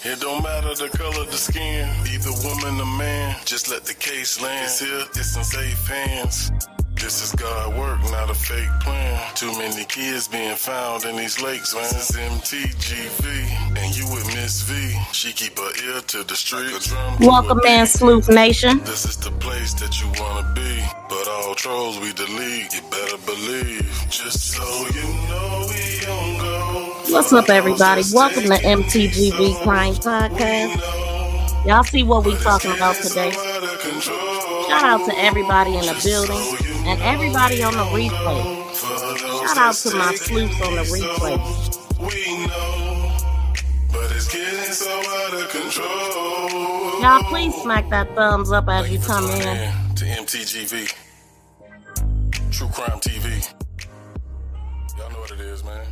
It don't matter the color of the skin, either woman or man. Just let the case land. It's here, it's in safe hands. This is God work, not a fake plan. Too many kids being found in these lakes, man. This is MTGV, and you with Miss V. She keep her ear to the street. Welcome, man, Sleuth Nation. This is the place that you wanna be. But all trolls we delete, you better believe. Just so you know we don't go. What's up, everybody? Welcome to MTGV Crime Podcast. Y'all see what we talking about today? Shout out to everybody in the building and everybody on the replay. Shout out to my sleuths on the replay. Y'all please smack that thumbs up as you come in. To MTGV, True Crime TV. Y'all know what it is, man.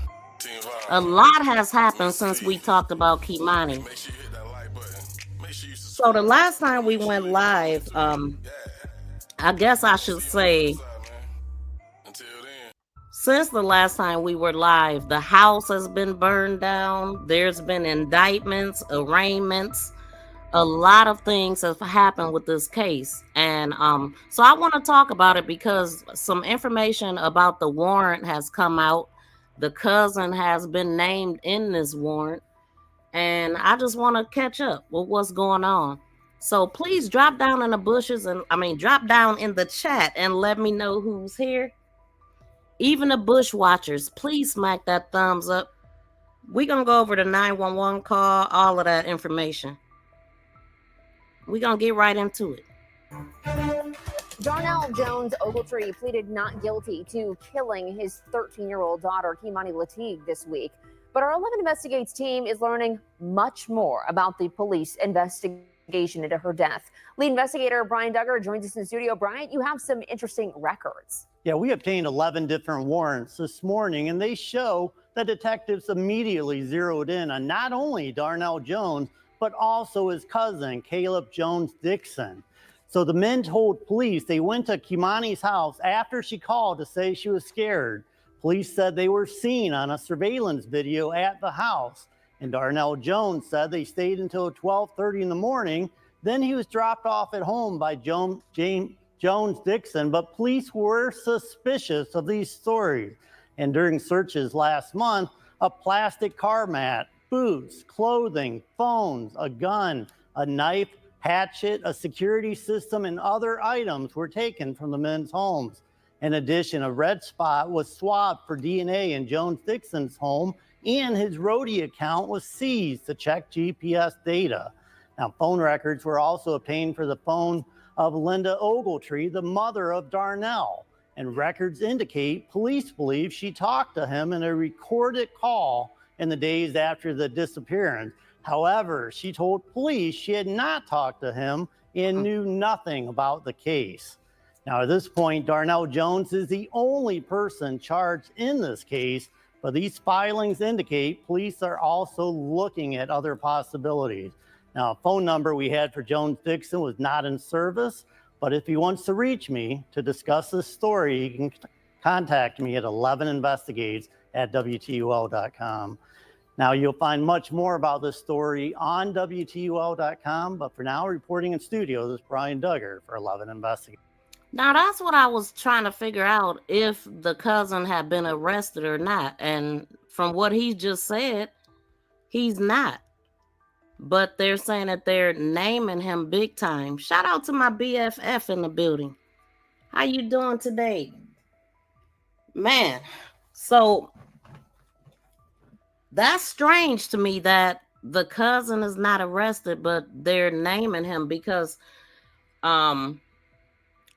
A lot has happened since we talked about KEI'MANI. So the last time we went live, I guess I should say, since the last time we were live, the house has been burned down. There's been indictments, arraignments. A lot of things have happened with this case. And so I want to talk about it because some information about the warrant has come out. The cousin has been named in this warrant. And I just want to catch up with what's going on. So please drop down in the bushes and drop down in the chat and let me know who's here. Even the bush watchers, please smack that thumbs up. We're going to go over the 911 call, all of that information. We're going to get right into it. Darnell Jones Ogletree pleaded not guilty to killing his 13-year-old daughter, KEI'MANI LATIGUE, this week. But our 11 Investigates team is learning much more about the police investigation into her death. Lead investigator Brian Duggar joins us in the studio. Brian, you have some interesting records. Yeah, we obtained 11 different warrants this morning, and they show that detectives immediately zeroed in on not only Darnell Jones, but also his cousin, Caleb Jones Dixon. So the men told police they went to KEI'MANI's house after she called to say she was scared. Police said they were seen on a surveillance video at the house. And Darnell Jones said they stayed until 12:30 in the morning. Then he was dropped off at home by James Jones Dixon, but police were suspicious of these stories. And during searches last month, a plastic car mat, boots, clothing, phones, a gun, a knife, hatchet, a security system, and other items were taken from the men's homes. In addition, a red spot was swabbed for DNA in Jones Dixon's home, and his roadie account was seized to check GPS data. Now, phone records were also obtained for the phone of Linda Ogletree, the mother of Darnell, and records indicate police believe she talked to him in a recorded call in the days after the disappearance. However, she told police she had not talked to him and knew nothing about the case. Now, at this point, Darnell Jones is the only person charged in this case, but these filings indicate police are also looking at other possibilities. Now, a phone number we had for Jones Dixon was not in service, but if he wants to reach me to discuss this story, he can contact me at 11investigates@WTUL.com. Now, you'll find much more about this story on WTUL.com, but for now, reporting in studio, this is Brian Duggar for 11 Investigates. Now, that's what I was trying to figure out, if the cousin had been arrested or not. And from what he just said, he's not. But they're saying that they're naming him big time. Shout out to my BFF in the building. How you doing today? Man, so that's strange to me that the cousin is not arrested, but they're naming him because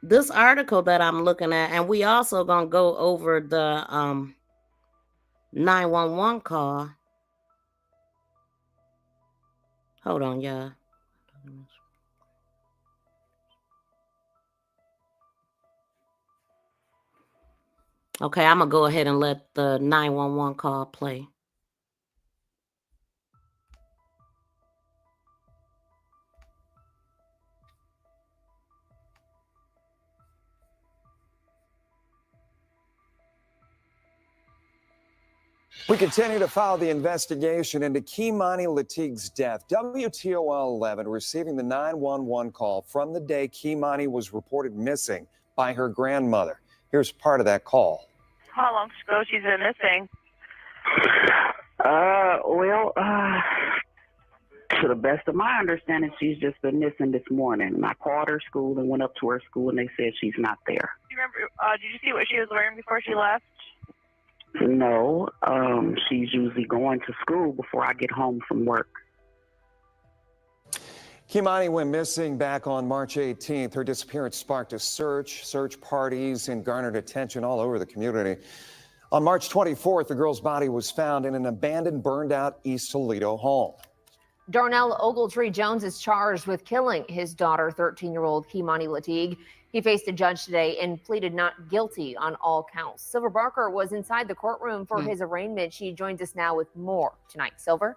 this article that I'm looking at, and we also gonna go over the 911 call. Hold on, y'all. Okay, I'm gonna go ahead and let the 911 call play. We continue to follow the investigation into KEI'MANI Latigue's death. WTOL 11 receiving the 911 call from the day KEI'MANI was reported missing by her grandmother. Here's part of that call. How long ago she's been missing? To the best of my understanding, she's just been missing this morning. I called her school and went up to her school, and they said she's not there. Do you remember? Did you see what she was wearing before she left? No, she's usually going to school before I get home from work. KEI'MANI went missing back on March 18th. Her disappearance sparked a search parties, and garnered attention all over the community. On March 24th, the girl's body was found in an abandoned, burned-out East Toledo home. Darnell Ogletree Jones is charged with killing his daughter, 13-year-old KEI'MANI Latigue. He faced a judge today and pleaded not guilty on all counts. Silver Barker was inside the courtroom for his arraignment. She joins us now with more tonight. Silver?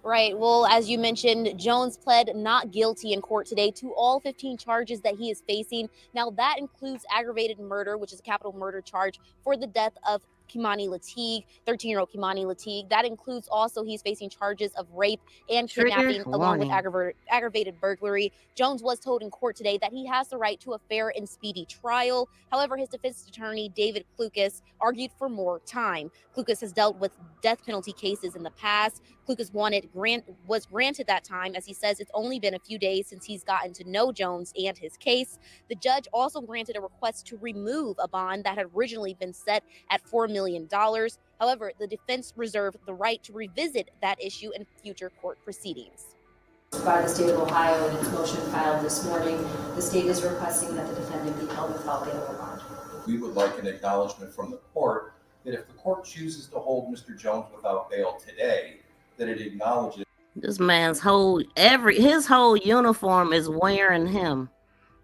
Right. Well, as you mentioned, Jones pled not guilty in court today to all 15 charges that he is facing. Now, that includes aggravated murder, which is a capital murder charge for the death of KEI'MANI Latigue, 13-year-old KEI'MANI Latigue. That includes also he's facing charges of rape and kidnapping along with aggravated burglary. Jones was told in court today that he has the right to a fair and speedy trial. However, his defense attorney, David Klukas, argued for more time. Klukas has dealt with death penalty cases in the past. Klukas was granted that time, as he says it's only been a few days since he's gotten to know Jones and his case. The judge also granted a request to remove a bond that had originally been set at $4 million. However, the defense reserved the right to revisit that issue in future court proceedings. By the state of Ohio in its motion filed this morning, the state is requesting that the defendant be held without bail or bond. We would like an acknowledgement from the court that if the court chooses to hold Mr. Jones without bail today, that it acknowledges This man's his whole uniform is wearing him.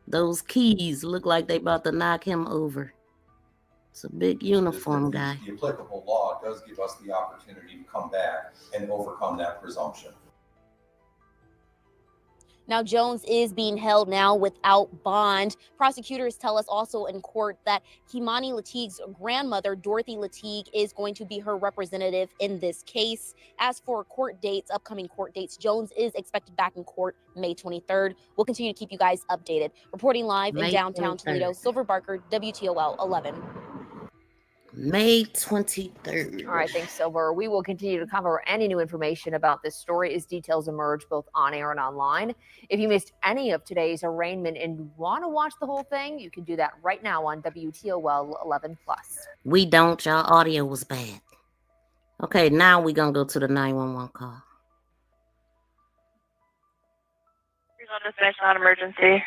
Those keys look like they about to knock him over. It's a big uniform guy. The applicable law does give us the opportunity to come back and overcome that presumption. Now, Jones is being held now without bond. Prosecutors tell us also in court that KEI'MANI Latigue's grandmother, Dorothy Latigue, is going to be her representative in this case. As for upcoming court dates, Jones is expected back in court May 23rd. We'll continue to keep you guys updated. Reporting live in downtown Toledo, Silver Barker, WTOL 11. May 23rd. All right, thanks, Silver. We will continue to cover any new information about this story as details emerge both on air and online. If you missed any of today's arraignment and want to watch the whole thing, you can do that right now on WTOL 11+. We don't. Y'all audio was bad. Okay, now we're going to go to the 911 call. Here's on dispatch, not emergency.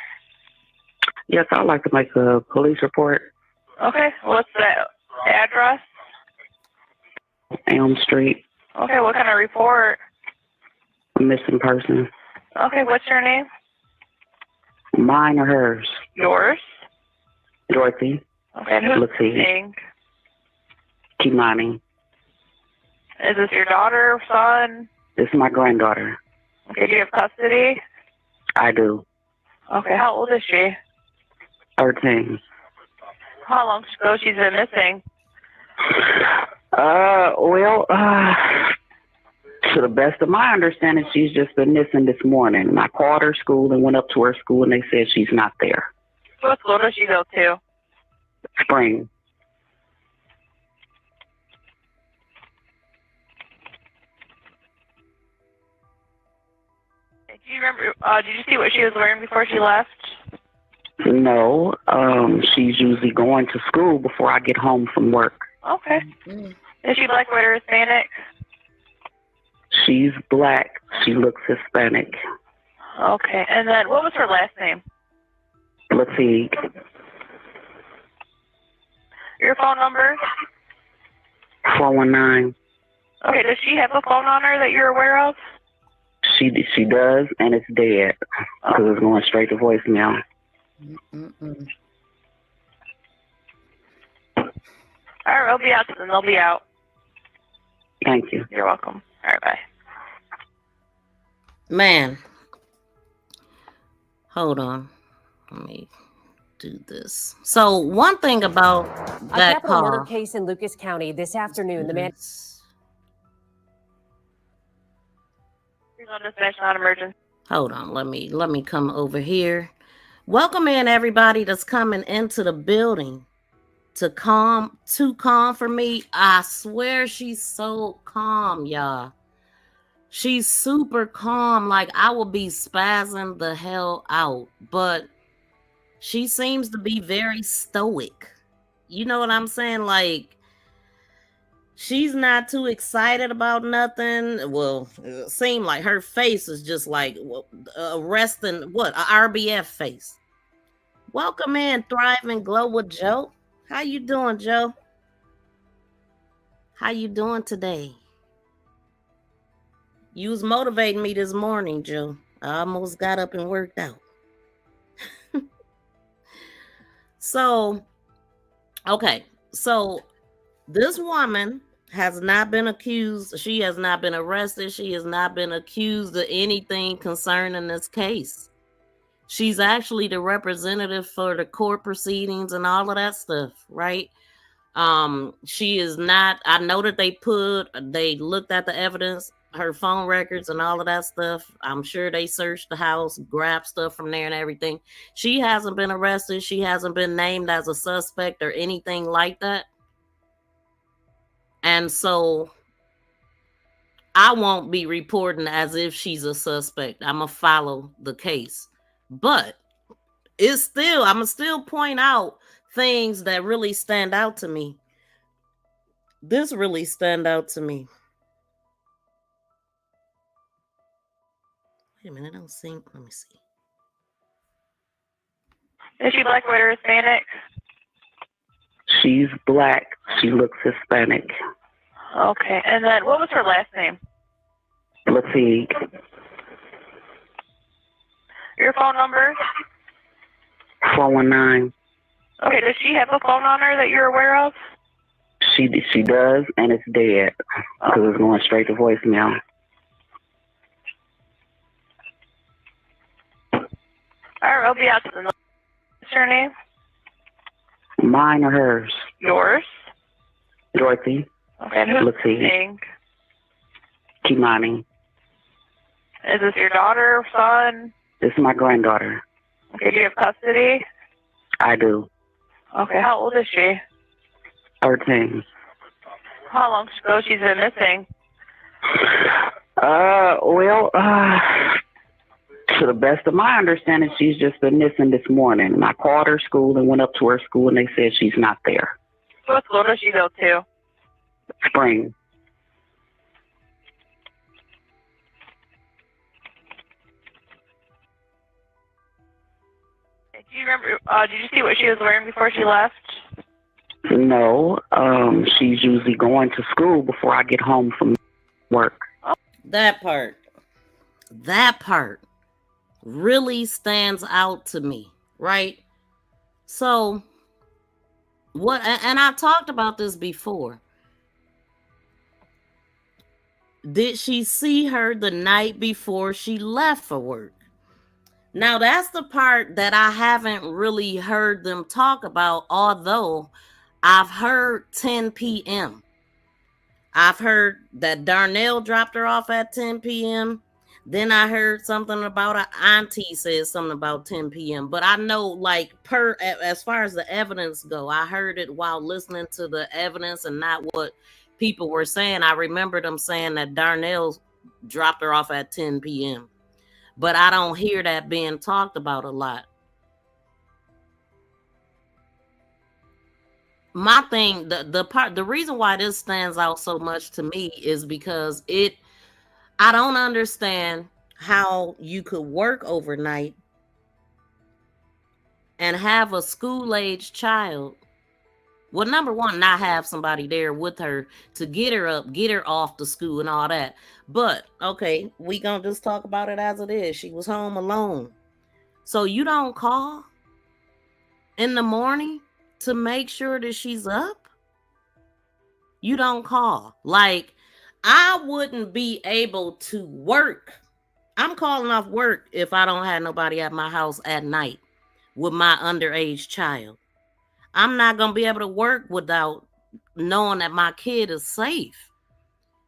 Yes, I'd like to make a police report. Okay, what's that address? Elm Street. Okay, what kind of report? A missing person. Okay, what's your name? Mine or hers? Yours? Dorothy. Okay, and who's Latigue. missing? KEI'MANI. Is this your daughter or son? This is my granddaughter. Okay, do you have custody? I do. Okay, how old is she? 13. How long ago she's been missing? To the best of my understanding, she's just been missing this morning. I called her school and went up to her school, and they said she's not there. What school does she go to? Spring. Do you remember? Did you see what she was wearing before she left? No, she's usually going to school before I get home from work. Okay. Is she black, white, or Hispanic? She's black. She looks Hispanic. Okay. And then what was her last name? Latigue. Your phone number? 419. Okay. Does she have a phone on her that you're aware of? She does, and it's dead because it's going straight to voicemail. All right, I'll be out then. They'll be out. Thank you. You're welcome. All right, bye. Man. Hold on. Let me do this. So one thing about A that capital murder call. case in Lucas County this afternoon. The man. Non-emergency. Hold on, let me come over here. Welcome in everybody that's coming into the building. Too calm for me. I swear she's so calm, y'all. She's super calm. Like I will be spazzing the hell out, but she seems to be very stoic. You know what I'm saying? Like she's not too excited about nothing. Well, it seemed like her face is just like resting. What? A RBF face. Welcome in, Thrive and Glow with Joe. How you doing, Joe? How you doing today? You was motivating me this morning, Joe. I almost got up and worked out. So, okay. So, this woman has not been accused. She has not been arrested. She has not been accused of anything concerning this case. She's actually the representative for the court proceedings and all of that stuff, right? She is not. I know that they looked at the evidence, her phone records and all of that stuff. I'm sure they searched the house, grabbed stuff from there and everything. She hasn't been arrested. She hasn't been named as a suspect or anything like that. And so I won't be reporting as if she's a suspect. I'm going to follow the case. But I'm going to still point out things that really stand out to me. This really stand out to me. Wait a minute, I don't see. Let me see. Is she black, white, or Hispanic? She's black. She looks Hispanic. Okay, and then what was her last name? Latigue. Your phone number? 419. Okay, does she have a phone on her that you're aware of? She does, and it's dead because it's going straight to voicemail. All right, I'll be out to the. What's her name? Mine or hers? Yours. Dorothy. Okay, and who's Latigue. listening? KEI'MANI. Is this your daughter, son? This is my granddaughter. Okay, do you have custody? I do. Okay, how old is she? 13. How long ago she's been missing? To the best of my understanding, she's just been missing this morning. I called her school and went up to her school, and they said she's not there. What school does she go to? Spring. Do you remember, did you see what she was wearing before she left? No, she's usually going to school before I get home from work. That part really stands out to me, right? So what, and I talked about this before. Did she see her the night before she left for work? Now that's the part that I haven't really heard them talk about, although I've heard 10 p.m. I've heard that Darnell dropped her off at 10 p.m. Then I heard something about an auntie said something about 10 p.m. But I know, like, as far as the evidence go, I heard it while listening to the evidence and not what people were saying. I remember them saying that Darnell dropped her off at 10 p.m. But I don't hear that being talked about a lot. My thing, the reason why this stands out so much to me is because I don't understand how you could work overnight and have a school-age child. Well, number one, not have somebody there with her to get her up, get her off to school and all that. But, okay, we gonna just talk about it as it is. She was home alone. So you don't call in the morning to make sure that she's up? You don't call. Like, I wouldn't be able to work. I'm calling off work if I don't have nobody at my house at night. with my underage child. I'm not going to be able to work without knowing that my kid is safe.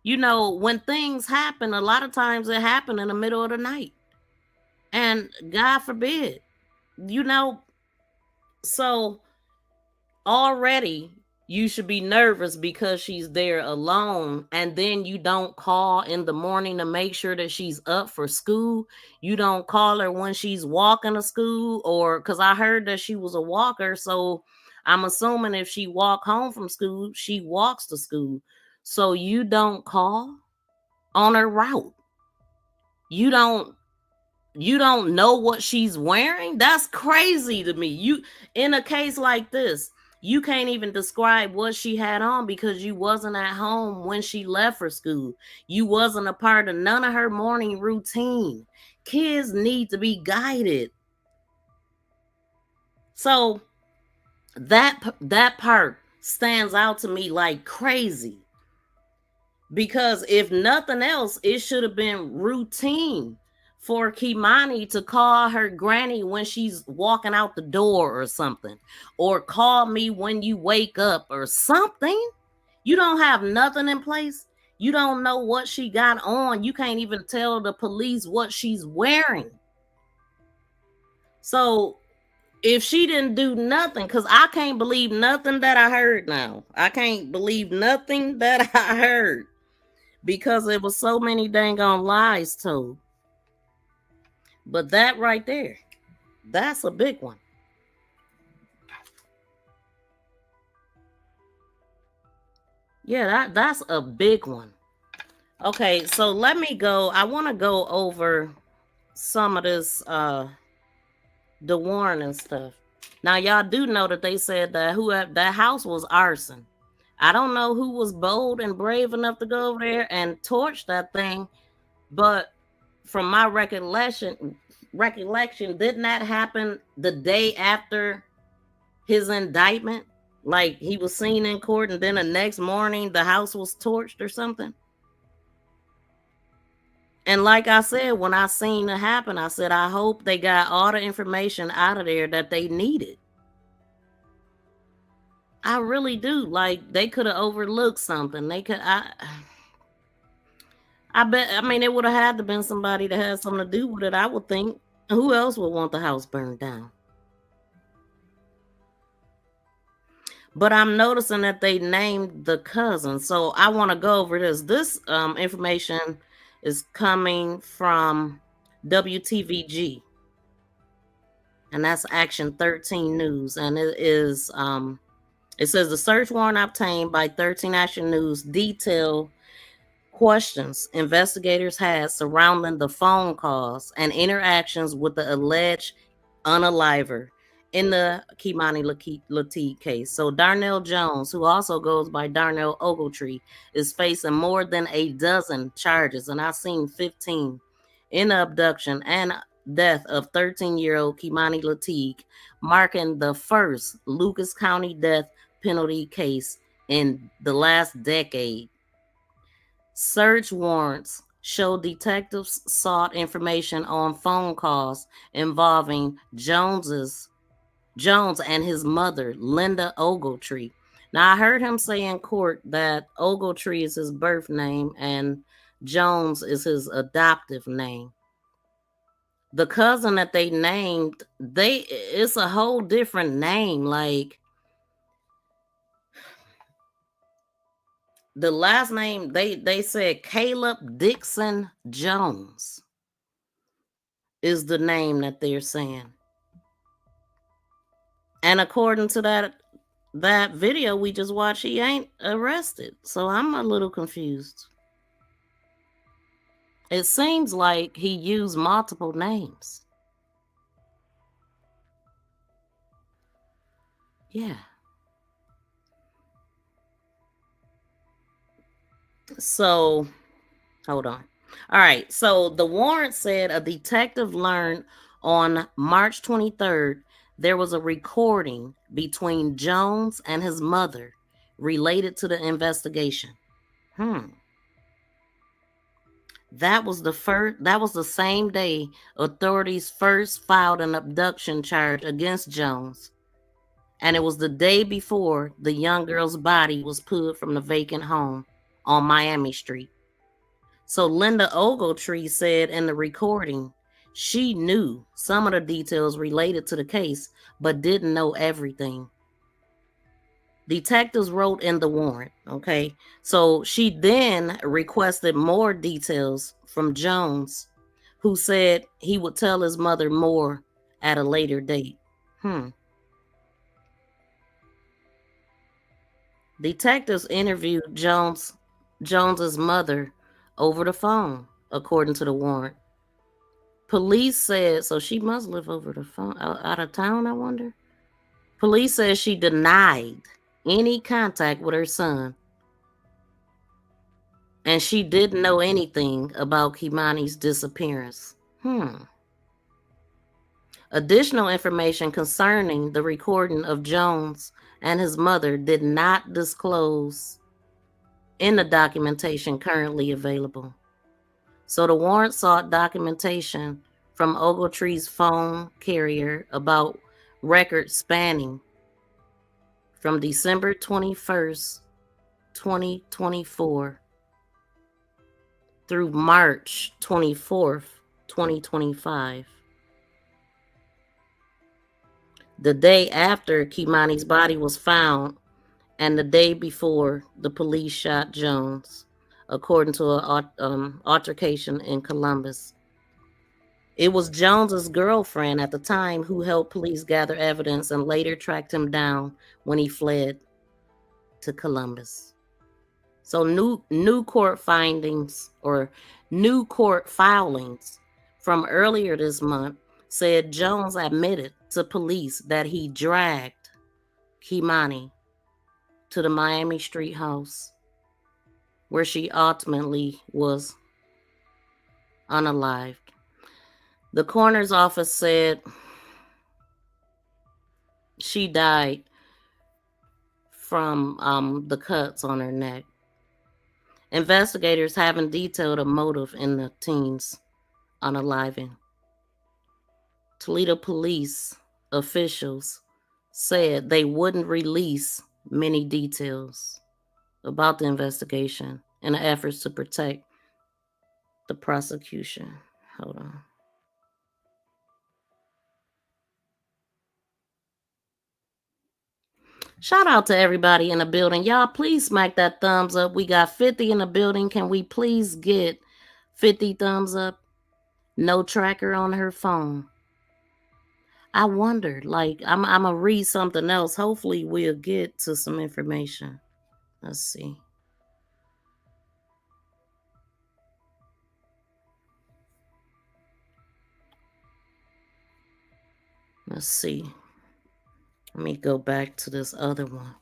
You know, when things happen, a lot of times it happen in the middle of the night. And God forbid, you know, so already you should be nervous because she's there alone, and then you don't call in the morning to make sure that she's up for school. You don't call her when she's walking to school, or because I heard that she was a walker, so I'm assuming if she walk home from school, she walks to school. So you don't call on her route. You don't know what she's wearing. That's crazy to me. You, in a case like this, you can't even describe what she had on because you wasn't at home when she left for school. You wasn't a part of none of her morning routine. Kids need to be guided. So that part stands out to me like crazy, because if nothing else, it should have been routine for KEI'MANI to call her granny when she's walking out the door or something, or call me when you wake up or something. You don't have nothing in place. You don't know what she got on. You can't even tell the police what she's wearing. So if she didn't do nothing, because I can't believe nothing that I heard now. I can't believe nothing that I heard, because there was so many dang on lies told. But that right there, that's a big one. Yeah, that's a big one. Okay, so let me go. I want to go over some of this, the warrant and stuff. Now, y'all do know that they said that that house was arson. I don't know who was bold and brave enough to go over there and torch that thing, but from my recollection, didn't that happen the day after his indictment? Like, he was seen in court, and then the next morning the house was torched or something. And like I said, when I seen it happen, I said, I hope they got all the information out of there that they needed. I really do. Like, they could have overlooked something. They could, I bet, I mean, it would have had to been somebody that had something to do with it, I would think. Who else would want the house burned down? But I'm noticing that they named the cousin. So I want to go over this. This information is coming from WTVG. And that's Action 13 News. And it is, it says the search warrant obtained by 13 Action News detail questions investigators had surrounding the phone calls and interactions with the alleged unaliver in the KEI'MANI LATIGUE case. So Darnell Jones, who also goes by Darnell Ogletree, is facing more than a dozen charges, and I've seen 15, in the abduction and death of 13-year-old KEI'MANI LATIGUE, marking the first Lucas County death penalty case in the last decade. Search warrants show detectives sought information on phone calls involving Jones and his mother, Linda Ogletree. Now, I heard him say in court that Ogletree is his birth name and Jones is his adoptive name. The cousin that they named, it's a whole different name. Like, the last name, they said Caleb Dixon Jones is the name that they're saying. And according to that video we just watched, he ain't arrested. So I'm a little confused. It seems like he used multiple names. Yeah. So, hold on. All right. So the warrant said a detective learned on March 23rd there was a recording between Jones and his mother related to the investigation. That was the same day authorities first filed an abduction charge against Jones. And it was the day before the young girl's body was pulled from the vacant home on Miami Street. So Linda Ogletree said in the recording she knew some of the details related to the case, but didn't know everything. Detectives wrote in the warrant, okay? So she then requested more details from Jones, who said he would tell his mother more at a later date. Detectives interviewed Jones's mother over the phone, according to the warrant. Police said, so she must live over the phone, out of town, I wonder? Police said she denied any contact with her son, and she didn't know anything about KEI'MANI's disappearance. Additional information concerning the recording of Jones and his mother did not disclose in the documentation currently available. So the warrant sought documentation from Ogletree's phone carrier about records spanning from December 21st, 2024 through March 24th, 2025. The day after KEI'MANI's body was found and the day before the police shot Jones, according to an altercation in Columbus. It was Jones's girlfriend at the time who helped police gather evidence and later tracked him down when he fled to Columbus. So new court findings or new court filings from earlier this month said Jones admitted to police that he dragged KEI'MANI to the Miami Street house where she ultimately was unalived. The coroner's office said she died from the cuts on her neck. Investigators haven't detailed a motive in the teen's unaliving. Toledo police officials said they wouldn't release many details about the investigation in the efforts to protect the prosecution. Hold on. Shout out to everybody in the building. Y'all, please smack that thumbs up. We got 50 in the building. Can we please get 50 thumbs up? No tracker on her phone. I wondered, like, I'm going to read something else. Hopefully we'll get to some information. Let's see. Let's see. Let me go back to this other one.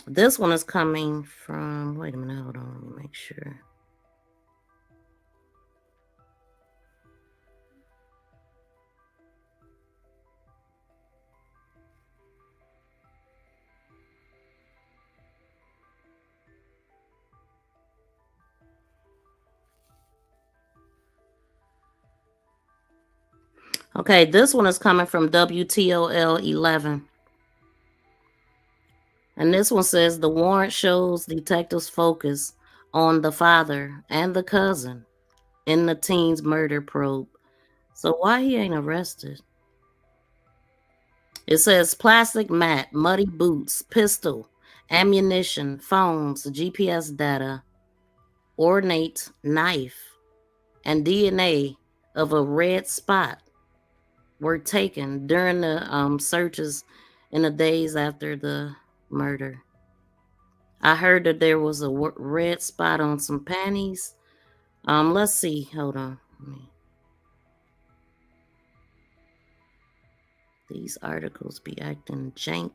This one is coming from, wait a minute, hold on, let me make sure. Okay, this one is coming from WTOL 11. And this one says the warrant shows detectives focus on the father and the cousin in the teen's murder probe. So why he ain't arrested? It says plastic mat, muddy boots, pistol, ammunition, phones, GPS data, ornate knife, and DNA of a red spot were taken during the searches in the days after the murder. I heard that there was a red spot on some panties. Let's see. Hold on. These articles be acting janky.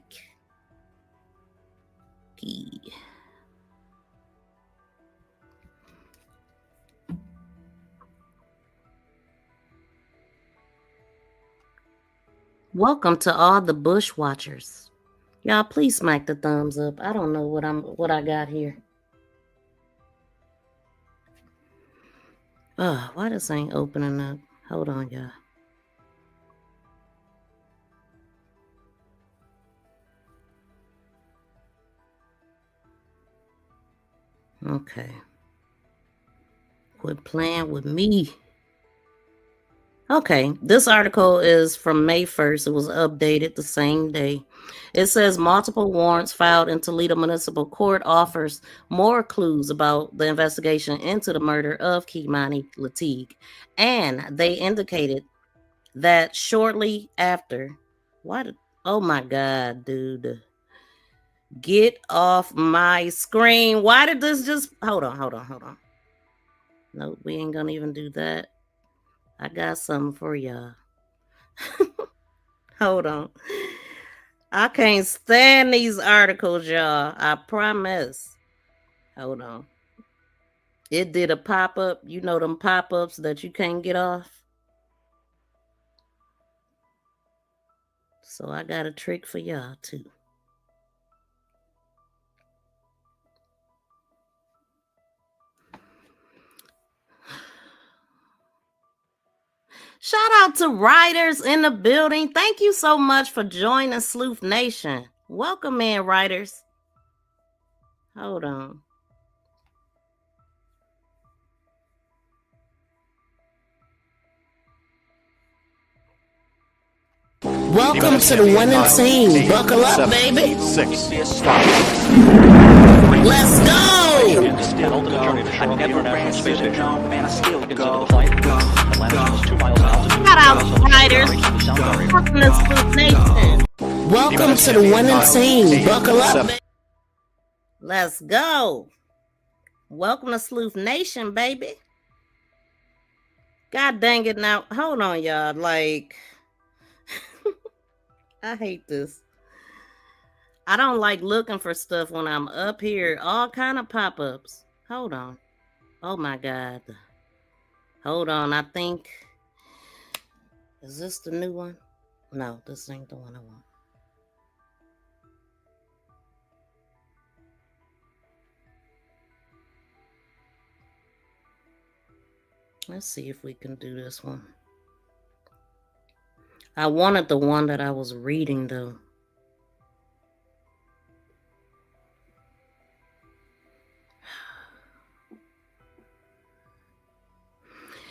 Welcome to all the bushwatchers. Y'all, please smack the thumbs up. I don't know what I got here. Why this ain't opening up? Hold on, y'all. Okay. Quit playing with me. Okay, this article is from May 1st. It was updated the same day. It says multiple warrants filed in Toledo Municipal Court offers more clues about the investigation into the murder of KEI'MANI LATIGUE. And they indicated that shortly after, oh my God, dude. Get off my screen. Why did this just, hold on. Nope, we ain't gonna even do that. I got something for y'all. Hold on. I can't stand these articles, y'all. I promise. Hold on. It did a pop-up. You know them pop-ups that you can't get off? So I got a trick for y'all, too. Shout out to writers in the building. Thank you so much for joining Sleuth Nation. Welcome in, writers. Hold on. Welcome to the winning team. Buckle up, baby. 6. Let's go. Shout out to writers. Welcome to Sleuth Nation. Welcome to the winning team. Buckle up, baby. Let's go. Welcome to Sleuth Nation, baby. God dang it now. Hold on, y'all. Like, I hate this. I don't like looking for stuff when I'm up here. All kind of pop-ups. Hold on. Oh my God. Hold on. I think. Is this the new one? No, this ain't the one I want. Let's see if we can do this one. I wanted the one that I was reading, though.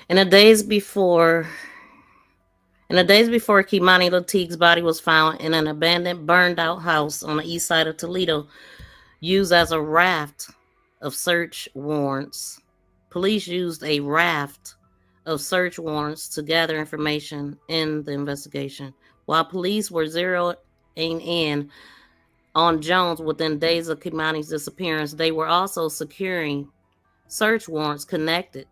In the days before KEI'MANI LATIGUE's body was found in an abandoned, burned-out house on the east side of Toledo, used as a raft of search warrants. Police used a raft of search warrants to gather information in the investigation. While police were zeroing in on Jones within days of KEI'MANI's disappearance, they were also securing search warrants connected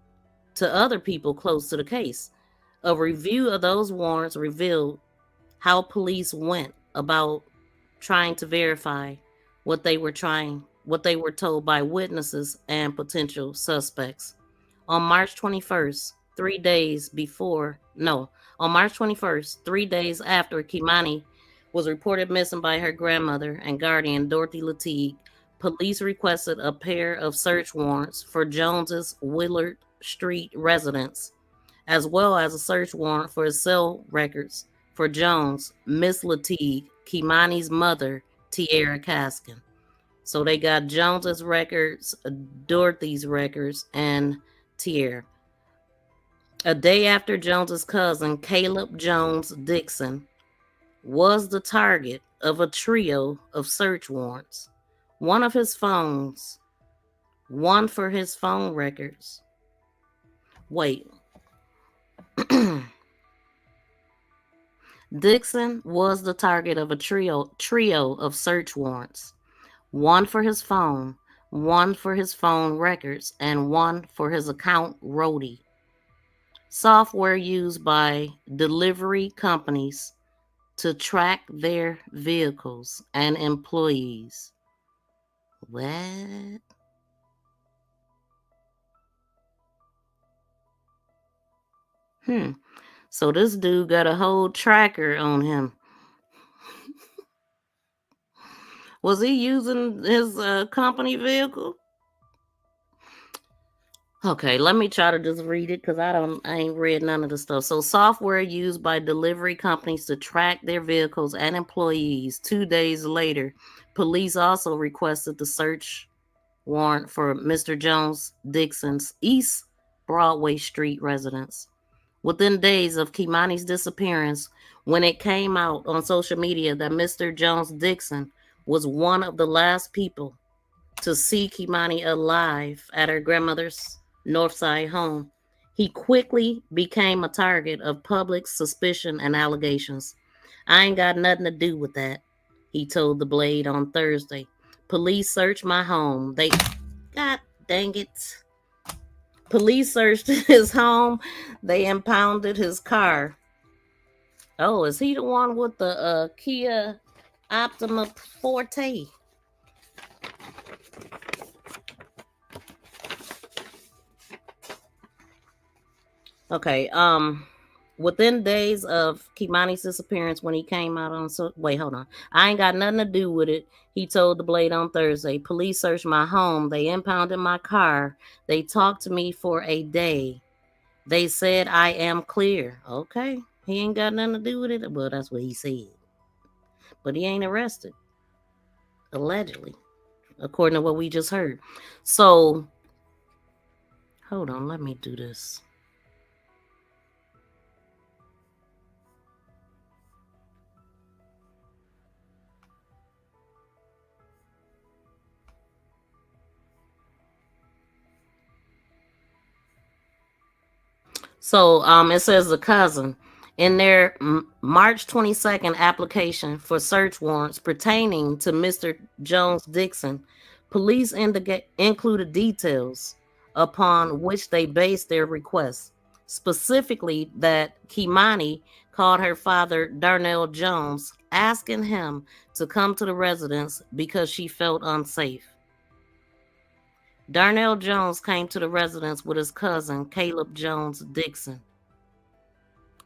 to other people close to the case. A review of those warrants revealed how police went about trying to verify what they were told by witnesses and potential suspects. On March 21st, 3 days after KEI'MANI was reported missing by her grandmother and guardian, Dorothy LATIGUE, police requested a pair of search warrants for Jones's Willard Street residence, as well as a search warrant for his cell records for Jones, Miss LATIGUE, KEI'MANI's mother, Tiara Kaskin. So they got Jones's records, Dorothy's records, and Tiara. A day after Jones's cousin, Caleb Jones Dixon, was the target of a trio of search warrants. One for his phone records. Wait. Dixon was the target of a trio of search warrants. One for his phone, one for his phone records, and one for his account roadie. Software used by delivery companies to track their vehicles and employees. What? So this dude got a whole tracker on him. Was he using his company vehicle? Okay, let me try to just read it because I ain't read none of the stuff. So, software used by delivery companies to track their vehicles and employees. 2 days later, police also requested the search warrant for Mr. Jones Dixon's East Broadway Street residence. Within days of KEI'MANI's disappearance, when it came out on social media that Mr. Jones Dixon was one of the last people to see KEI'MANI alive at her grandmother's Northside home, he quickly became a target of public suspicion and allegations. I ain't got nothing to do with that, he told the Blade on Thursday. Police searched my home. God dang it. Police searched his home. They impounded his car. Oh, is he the one with the Kia Optima Forte? Okay, within days of KEI'MANI's disappearance when he came out on wait, hold on. I ain't got nothing to do with it, he told the Blade on Thursday. Police searched my home. They impounded my car. They talked to me for a day. They said I am clear. Okay, he ain't got nothing to do with it. Well, that's what he said. But he ain't arrested. Allegedly, according to what we just heard. So, hold on, let me do this. So it says the cousin in their March 22nd application for search warrants pertaining to Mr. Jones Dixon, police included details upon which they based their request, specifically that KEI'MANI called her father Darnell Jones, asking him to come to the residence because she felt unsafe. Darnell Jones came to the residence with his cousin, Caleb Jones Dixon,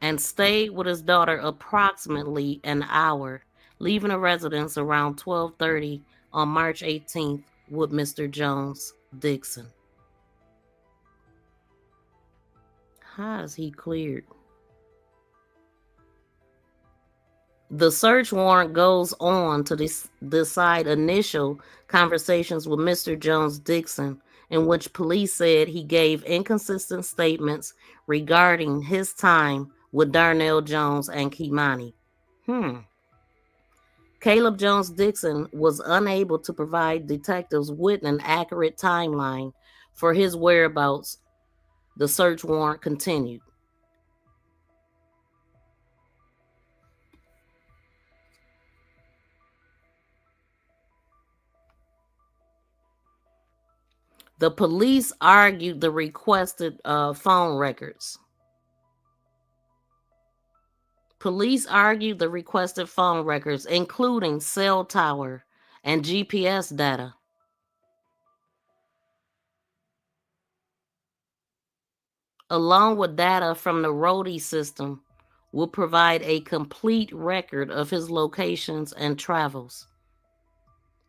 and stayed with his daughter approximately an hour, leaving the residence around 12:30 on March 18th with Mr. Jones Dixon. How is he cleared? The search warrant goes on to decide initial conversations with Mr. Jones Dixon, in which police said he gave inconsistent statements regarding his time with Darnell Jones and KEI'MANI. Caleb Jones Dixon was unable to provide detectives with an accurate timeline for his whereabouts. The search warrant continued. The police argued the requested phone records. Police argued the requested phone records, including cell tower and GPS data. Along with data from the roadie system, will provide a complete record of his locations and travels.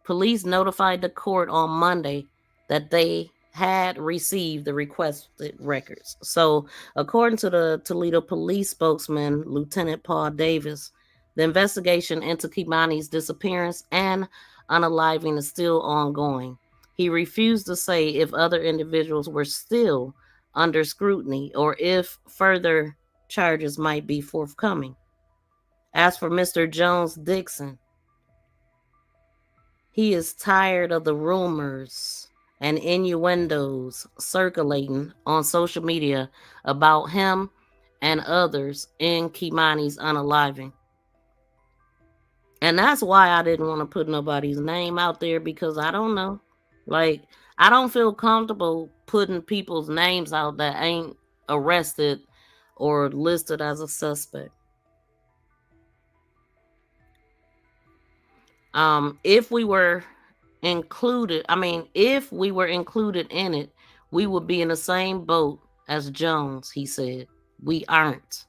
Police notified the court on Monday that they had received the requested records. So, according to the Toledo police spokesman, Lieutenant Paul Davis, the investigation into KEI'MANI's disappearance and unaliving is still ongoing. He refused to say if other individuals were still under scrutiny or if further charges might be forthcoming. As for Mr. Jones Dixon, he is tired of the rumors and innuendos circulating on social media about him and others in KEI'MANI's unaliving. And that's why I didn't want to put nobody's name out there, because I don't know. Like, I don't feel comfortable putting people's names out that ain't arrested or listed as a suspect. If we were included in it, we would be in the same boat as Jones, he said. We aren't.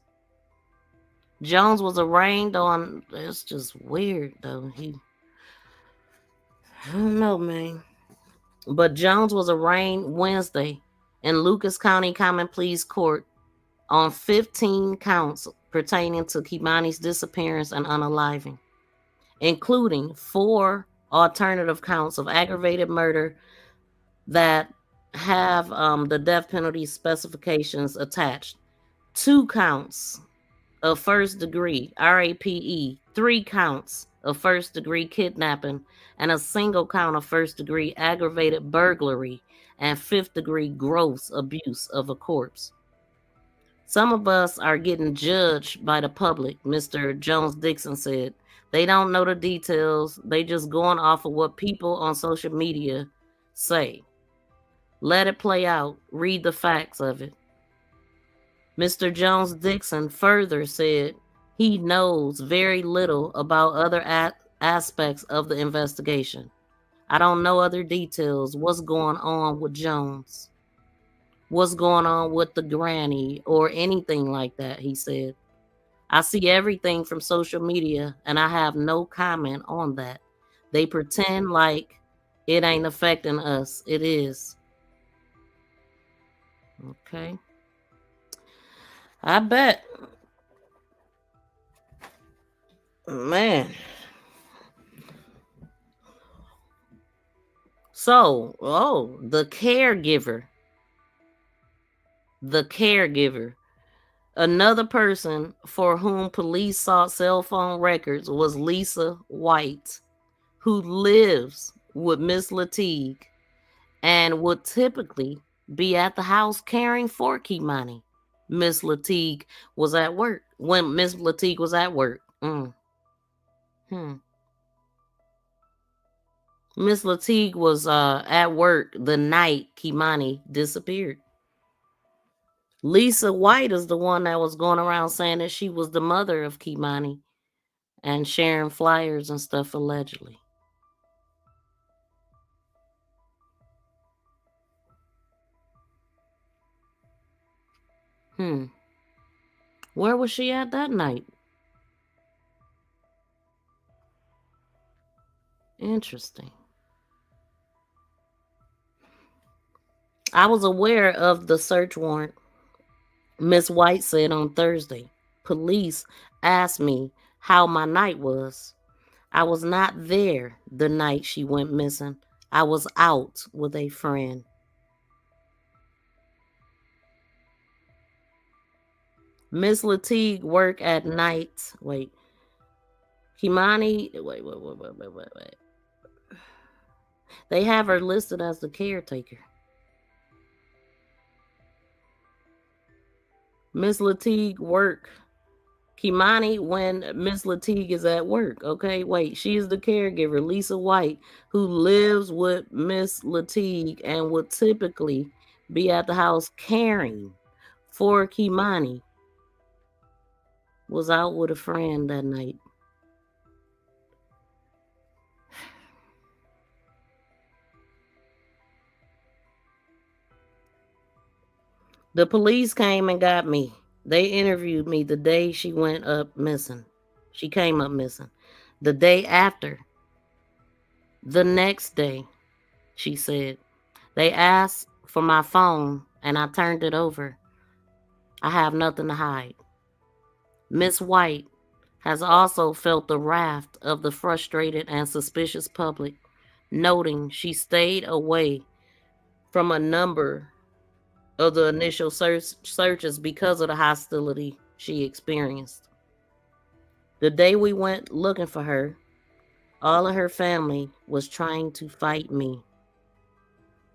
Jones was arraigned on, it's just weird though. I don't know, man. But Jones was arraigned Wednesday in Lucas County Common Pleas Court on 15 counts pertaining to KEI'MANI's disappearance and unaliving, including 4 alternative counts of aggravated murder that have the death penalty specifications attached, 2 counts of first degree RAPE, 3 counts of first degree kidnapping, and a single count of first degree aggravated burglary and 5th degree gross abuse of a corpse. Some of us are getting judged by the public, Mr. Jones-Dixon said. They don't know the details. They just going off of what people on social media say. Let it play out. Read the facts of it. Mr. Jones-Dixon further said he knows very little about other aspects of the investigation. I don't know other details. What's going on with Jones? What's going on with the granny or anything like that, he said. I see everything from social media and I have no comment on that. They pretend like it ain't affecting us. It is. Okay. I bet. Man. So, the caregiver. The caregiver. Another person for whom police sought cell phone records was Lisa White, who lives with Miss Latigue and would typically be at the house caring for KEI'MANI. Miss Latigue was at work. When Miss Latigue was at work. Miss Latigue was at work the night KEI'MANI disappeared. Lisa White is the one that was going around saying that she was the mother of KEI'MANI and sharing flyers and stuff allegedly. Where was she at that night? Interesting. I was aware of the search warrant. Miss White said on Thursday, police asked me how my night was. I was not there the night she went missing. I was out with a friend. Miss Latigue work at night. Wait. KEI'MANI. Wait. They have her listed as the caretaker. Miss Latigue work. KEI'MANI when Miss Latigue is at work. Okay, wait. She is the caregiver, Lisa White, who lives with Miss Latigue and would typically be at the house caring for KEI'MANI. Was out with a friend that night. The police came and got me. They interviewed me the day she went up missing. She came up missing. The day after. The next day, she said. They asked for my phone and I turned it over. I have nothing to hide. Miss White has also felt the wrath of the frustrated and suspicious public, noting she stayed away from a number of the initial searches because of the hostility she experienced. The day we went looking for her, all of her family was trying to fight me,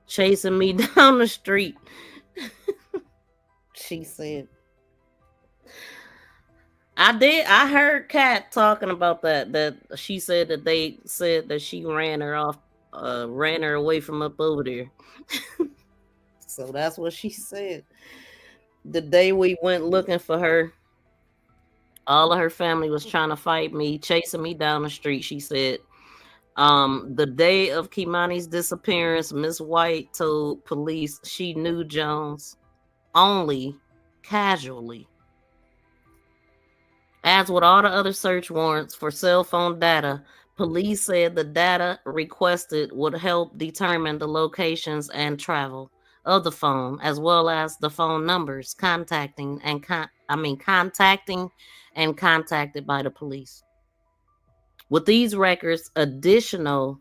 chasing me down the street. She said. I heard Kat talking about that she said that they said that she ran her away from up over there. So that's what she said. The day we went looking for her, all of her family was trying to fight me, chasing me down the street, she said. The day of KEI'MANI's disappearance, Miss White told police she knew Jones only casually. As with all the other search warrants for cell phone data, police said the data requested would help determine the locations and travel of the phone, as well as the phone numbers contacting and contacted by the police. With these records, additional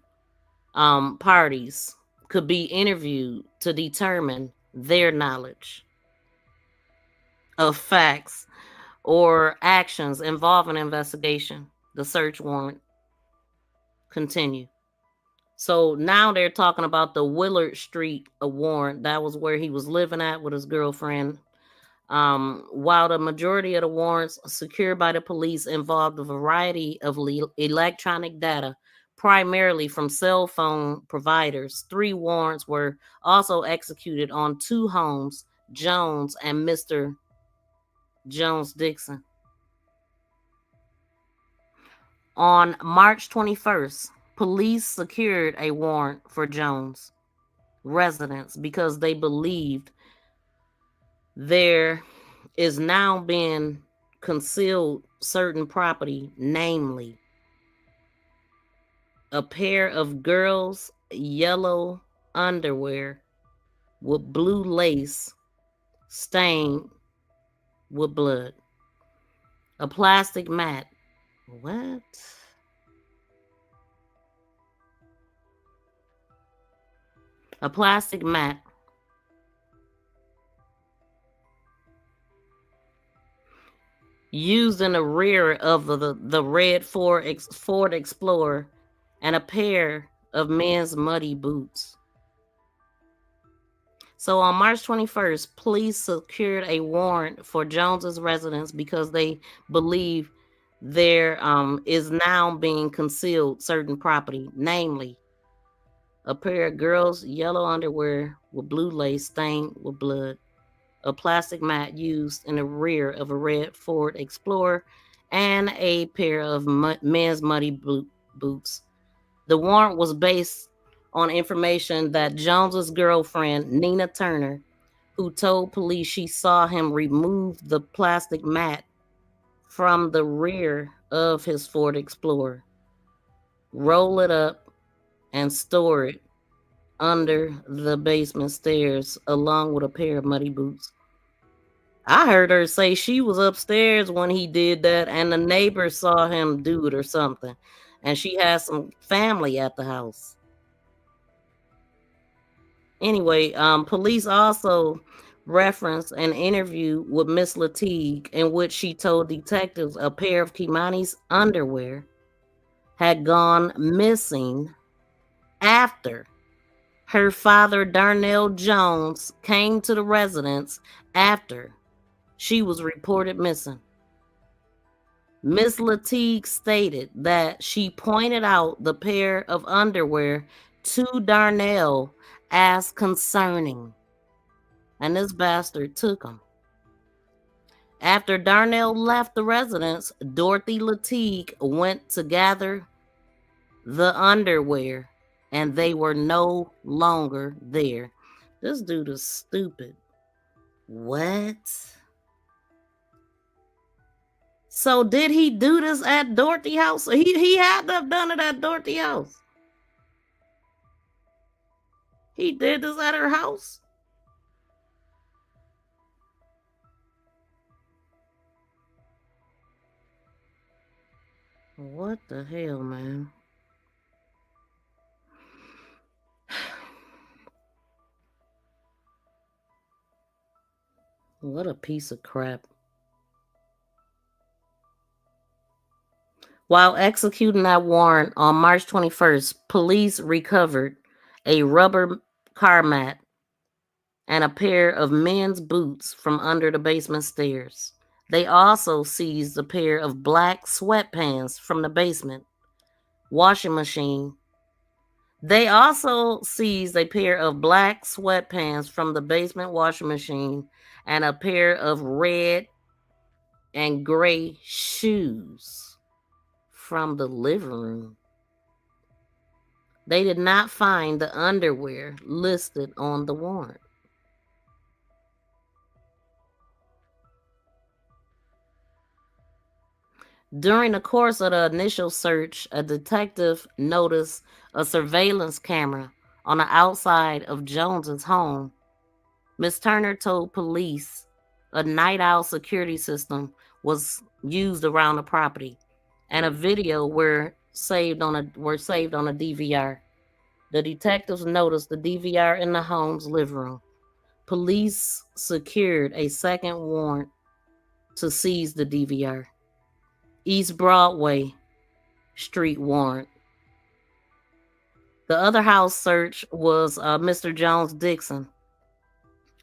parties could be interviewed to determine their knowledge of facts or actions involving investigation. The search warrant continue. So now they're talking about the Willard Street warrant. That was where he was living at with his girlfriend. While the majority of the warrants secured by the police involved a variety of electronic data, primarily from cell phone providers, 3 warrants were also executed on 2 homes, Jones and Mr. Jones Dixon. On March 21st, police secured a warrant for Jones' residence because they believed there is now being concealed certain property, namely a pair of girls' yellow underwear with blue lace stained with blood, a plastic mat. What? A plastic mat used in the rear of the red Ford Explorer, and a pair of men's muddy boots. So on March 21st, police secured a warrant for Jones's residence because they believe there is now being concealed certain property, namely a pair of girls' yellow underwear with blue lace stained with blood, a plastic mat used in the rear of a red Ford Explorer, and a pair of men's muddy boots. The warrant was based on information that Jones's girlfriend, Nina Turner, who told police she saw him remove the plastic mat from the rear of his Ford Explorer, roll it up, and store it under the basement stairs along with a pair of muddy boots. I heard her say she was upstairs when he did that and the neighbor saw him do it or something. And she has some family at the house. Anyway, police also referenced an interview with Miss Latigue in which she told detectives a pair of KEI'MANI's underwear had gone missing after her father, Darnell Jones, came to the residence after she was reported missing. Miss Latigue stated that she pointed out the pair of underwear to Darnell as concerning, and this bastard took them. After Darnell left the residence, Dorothy Latigue went to gather the underwear, and they were no longer there. This dude is stupid. What? So did he do this at Dorothy house? He had to have done it at Dorothy house. He did this at her house. What the hell, man? What a piece of crap. While executing that warrant on March 21st, police recovered a rubber car mat and a pair of men's boots from under the basement stairs. They also seized a pair of black sweatpants from the basement washing machine. They also seized a pair of black sweatpants from the basement washing machine and a pair of red and gray shoes from the living room. They did not find the underwear listed on the warrant. During the course of the initial search, a detective noticed a surveillance camera on the outside of Jones's home. Ms. Turner told police a night owl security system was used around the property, and a video were saved on a DVR. The detectives noticed the DVR in the home's living room. Police secured a second warrant to seize the DVR. East Broadway Street warrant. The other house search was Mr. Jones Dixon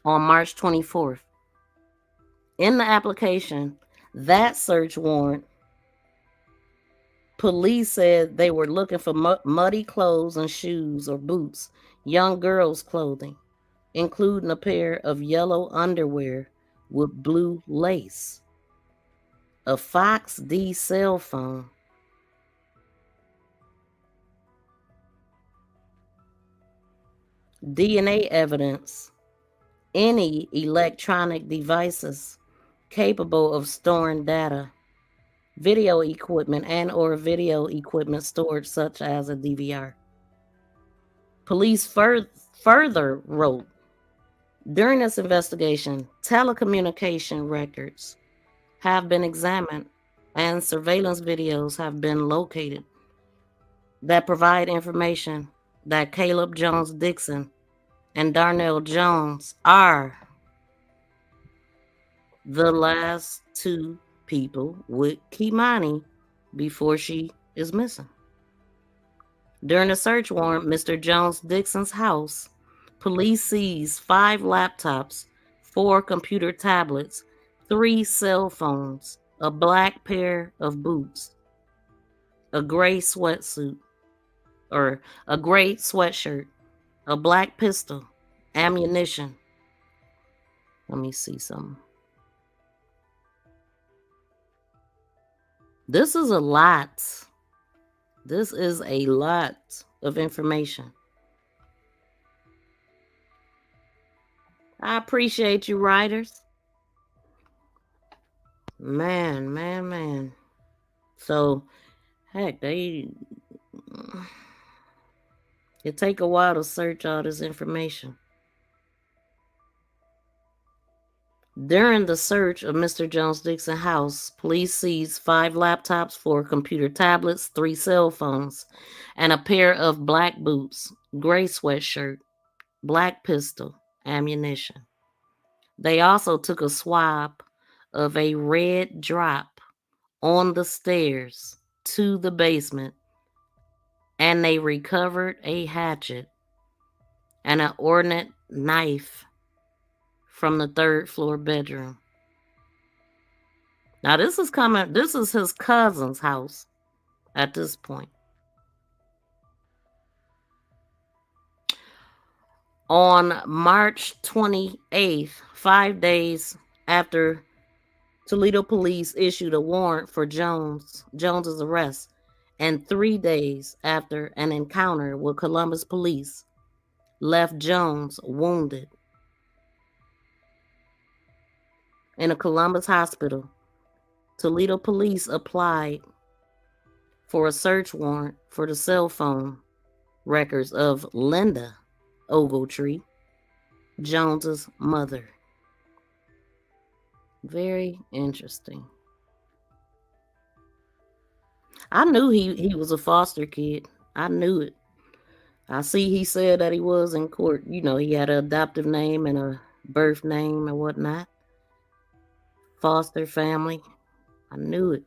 on March 24th. In the application, that search warrant, police said they were looking for muddy clothes and shoes or boots, young girls' clothing, including a pair of yellow underwear with blue lace, a Fox D cell phone, DNA evidence, any electronic devices capable of storing data, video equipment and or video equipment storage such as a DVR. Police further wrote, during this investigation, telecommunication records have been examined and surveillance videos have been located that provide information that Caleb Jones Dixon and Darnell Jones are the last two people with KEI'MANI before she is missing. During the search warrant, Mr. Jones Dixon's house, police seized 5 laptops, 4 computer tablets, 3 cell phones, a black pair of boots, a gray sweatshirt, a black pistol, ammunition. Let me see something. This is a lot. This is a lot of information. I appreciate you, writers. Man. So, heck, it take a while to search all this information. During the search of Mr. Jones Dixon's house, police seized 5 laptops, 4 computer tablets, 3 cell phones, and a pair of black boots, gray sweatshirt, black pistol, ammunition. They also took a swab of a red drop on the stairs to the basement, and they recovered a hatchet and an ornate knife from the 3rd floor bedroom. Now this is his cousin's house at this point. On March 28th, 5 days after Toledo police issued a warrant for Jones's arrest, and 3 days after an encounter with Columbus police left Jones wounded in a Columbus hospital, Toledo police applied for a search warrant for the cell phone records of Linda Ogletree, Jones's mother. Very interesting. I knew he was a foster kid. I knew it. I see he said that he was in court. You know, he had an adoptive name and a birth name and whatnot. Foster family. I knew it.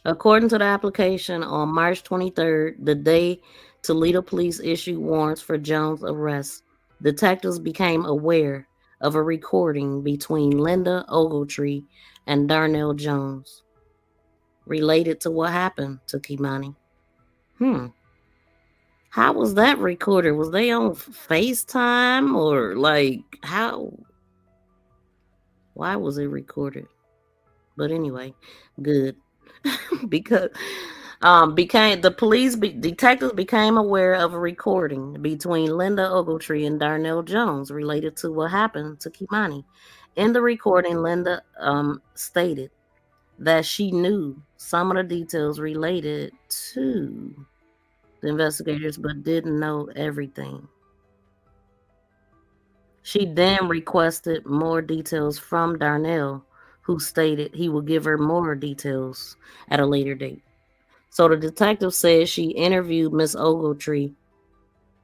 According to the application, on March 23rd, the day Toledo police issued warrants for Jones' arrest, detectives became aware of a recording between Linda Ogletree and Darnell Jones related to what happened to KEI'MANI. How was that recorded? Was they on FaceTime or how? Why was it recorded? But anyway, good. Because detectives became aware of a recording between Linda Ogletree and Darnell Jones related to what happened to KEI'MANI. In the recording, Linda stated that she knew some of the details related to the investigators, but didn't know everything. She then requested more details from Darnell, who stated he would give her more details at a later date. So the detective said she interviewed Miss Ogletree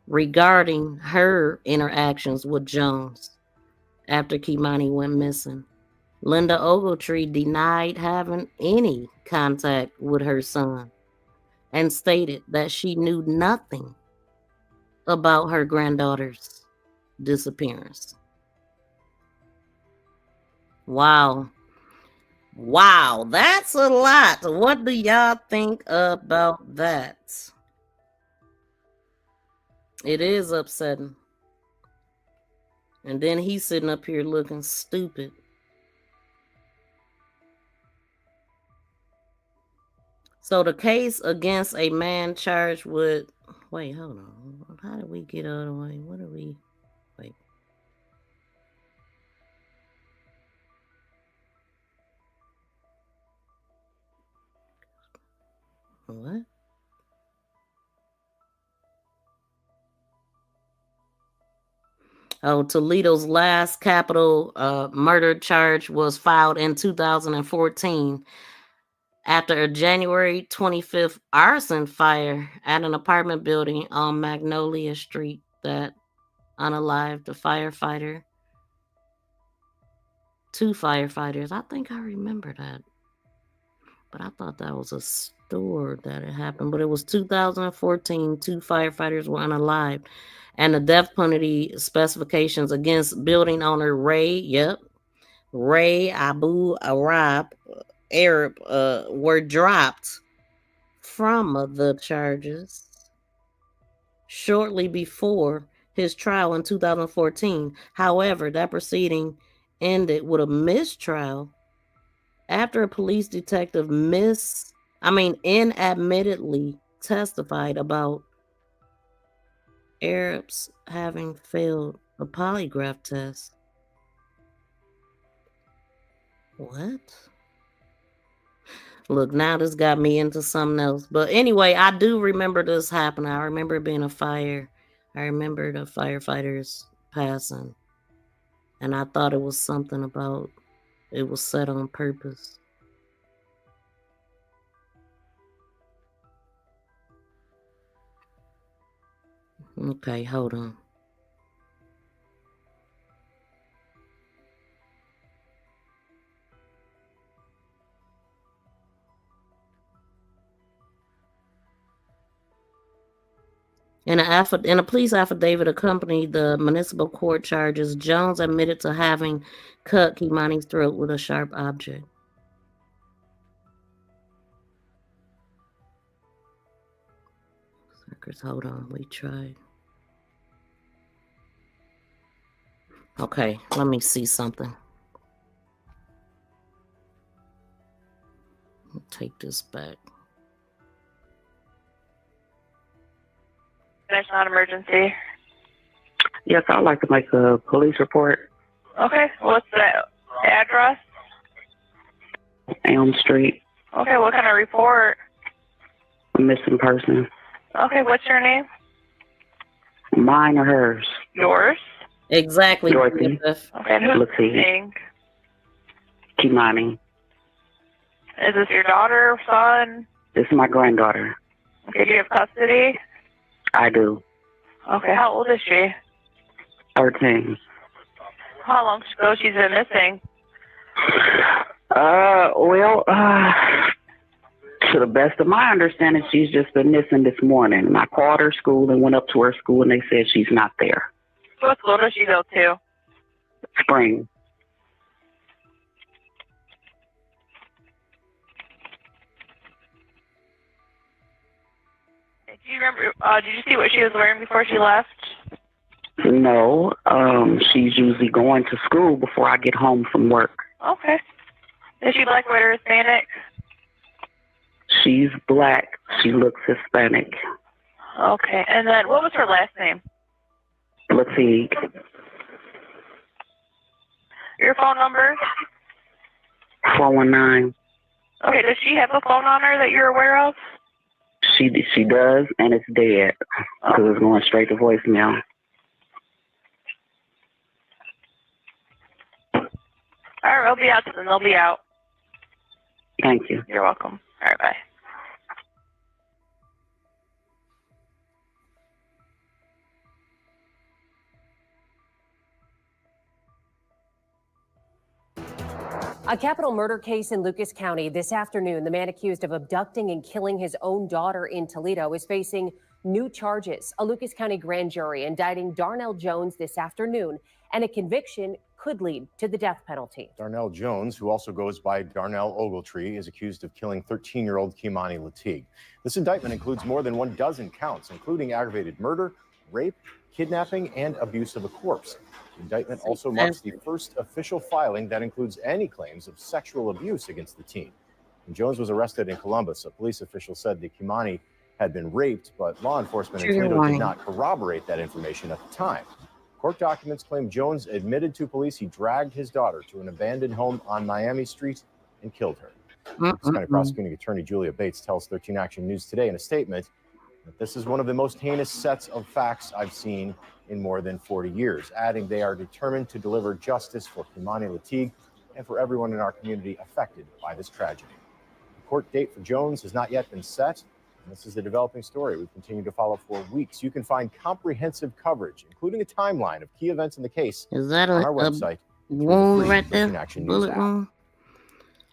regarding her interactions with Jones after KEI'MANI went missing. Linda Ogletree denied having any contact with her son and stated that she knew nothing about her granddaughter's disappearance. Wow. Wow, that's a lot. What do y'all think about that? It is upsetting. And then he's sitting up here looking stupid. So the case against a man charged with... Wait, hold on. How did we get out of the way? What are we... Wait. What? Oh, Toledo's last capital murder charge was filed in 2014 after a January 25th arson fire at an apartment building on Magnolia Street that unalived the firefighter. 2 firefighters. I think I remember that. But I thought that was a store that it happened. But it was 2014. 2 firefighters were unalived. And the death penalty specifications against building owner Ray Abu Arab were dropped from the charges shortly before his trial in 2014. However, that proceeding ended with a mistrial after a police detective inadmittedly testified about Arabs having failed a polygraph test. What? Look, now this got me into something else. But anyway, I do remember this happening. I remember it being a fire. I remember the firefighters passing. And I thought it was something about it was set on purpose. Okay, hold on. In a police affidavit accompanied the municipal court charges, Jones admitted to having cut KEI'MANI's throat with a sharp object. Suckers, hold on, we tried. Okay, let me see something. I'll take this back. It's not emergency. Yes, I'd like to make a police report. Okay, what's the address? Elm Street. Okay, what kind of report? A missing person. Okay, what's your name? Mine or hers? Yours? Exactly. Dorothy. Okay, and who's missing? KEI'MANI. Is this your daughter, son? This is my granddaughter. Okay, do you have custody? I do. Okay, how old is she? 13. How long ago she's been missing? To the best of my understanding, she's just been missing this morning. I called her school and went up to her school, and they said she's not there. What school does she go to? Spring. Do you remember, did you see what she was wearing before she left? No, she's usually going to school before I get home from work. Okay. Is she black, white, or Hispanic? She's black. She looks Hispanic. Okay, and then what was her last name? Latigue. Your phone number? 419 Okay, does she have a phone on her that you're aware of? She does, and it's dead because it's going straight to voicemail. All right, they'll be out then. They'll be out. Thank you. You're welcome. All right, bye. A capital murder case in Lucas County this afternoon. The man accused of abducting and killing his own daughter in Toledo is facing new charges. A Lucas County grand jury indicting Darnell Jones this afternoon, and a conviction could lead to the death penalty. Darnell Jones, who also goes by Darnell Ogletree, is accused of killing 13-year-old KEI'MANI LATIGUE. This indictment includes more than 12 counts, including aggravated murder, rape, kidnapping, and abuse of a corpse. The indictment also marks the first official filing that includes any claims of sexual abuse against the teen. When Jones was arrested in Columbus, a police official said that KEI'MANI had been raped, but law enforcement in Toledo did not corroborate that information at the time. Court documents claim Jones admitted to police he dragged his daughter to an abandoned home on Miami Street and killed her. Lucas County Prosecuting Attorney Julia Bates tells 13 Action News Today in a statement that this is one of the most heinous sets of facts I've seen in more than 40 years, adding they are determined to deliver justice for KEI'MANI LATIGUE and for everyone in our community affected by this tragedy. The court date for Jones has not yet been set. This is a developing story we continue to follow for weeks. You can find comprehensive coverage, including a timeline of key events in the case, Is that on our website. wound right there? Bullet wound?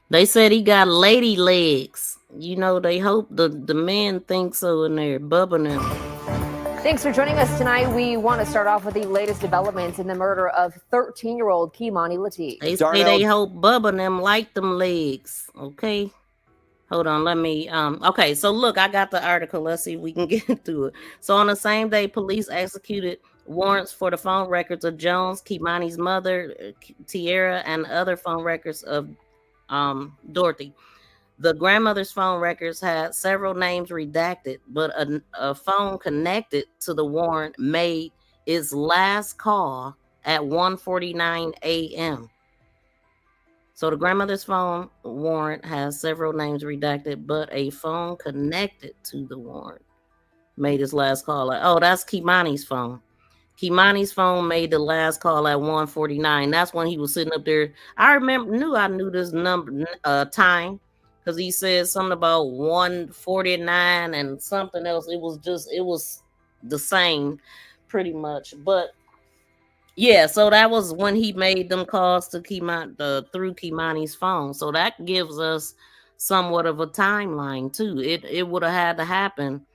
They said he got lady legs. You know, they hope the men think so in there, bubbing them. Thanks for joining us tonight. We want to start off with the latest developments in the murder of 13-year-old KEI'MANI LATIGUE. They say they hope bubbing them like them legs. Okay. Hold on, let me, okay, so look, I got the article. Let's see if we can get through it. So on the same day, police executed warrants for the phone records of Jones, KEI'MANI's mother, Tierra, and other phone records of Dorothy. The grandmother's phone records had several names redacted, but a phone connected to the warrant made its last call at 1:49 a.m. So the grandmother's phone warrant has several names redacted, but a phone connected to the warrant made his last call. Oh, that's KEI'MANI's phone. KEI'MANI's phone made the last call at 1:49. That's when he was sitting up there. I knew this number time because he said something about 1:49 and something else. It was the same pretty much, but. Yeah, so that was when he made them calls to through KEI'MANI's phone. So that gives us somewhat of a timeline too. It would have had to happen.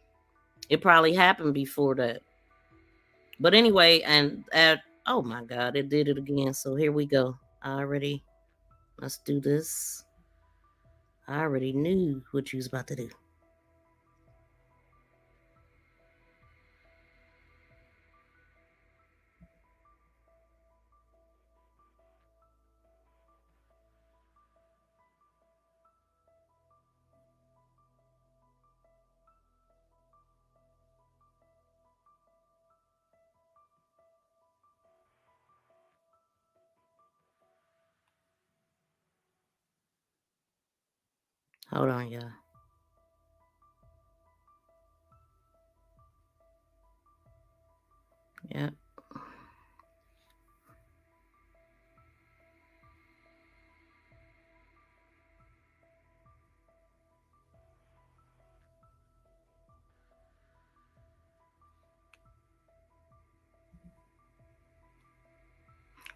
It probably happened before that. But anyway, oh my God, it did it again. So here we go. Let's do this. I already knew what you was about to do. Hold on, y'all. Yep.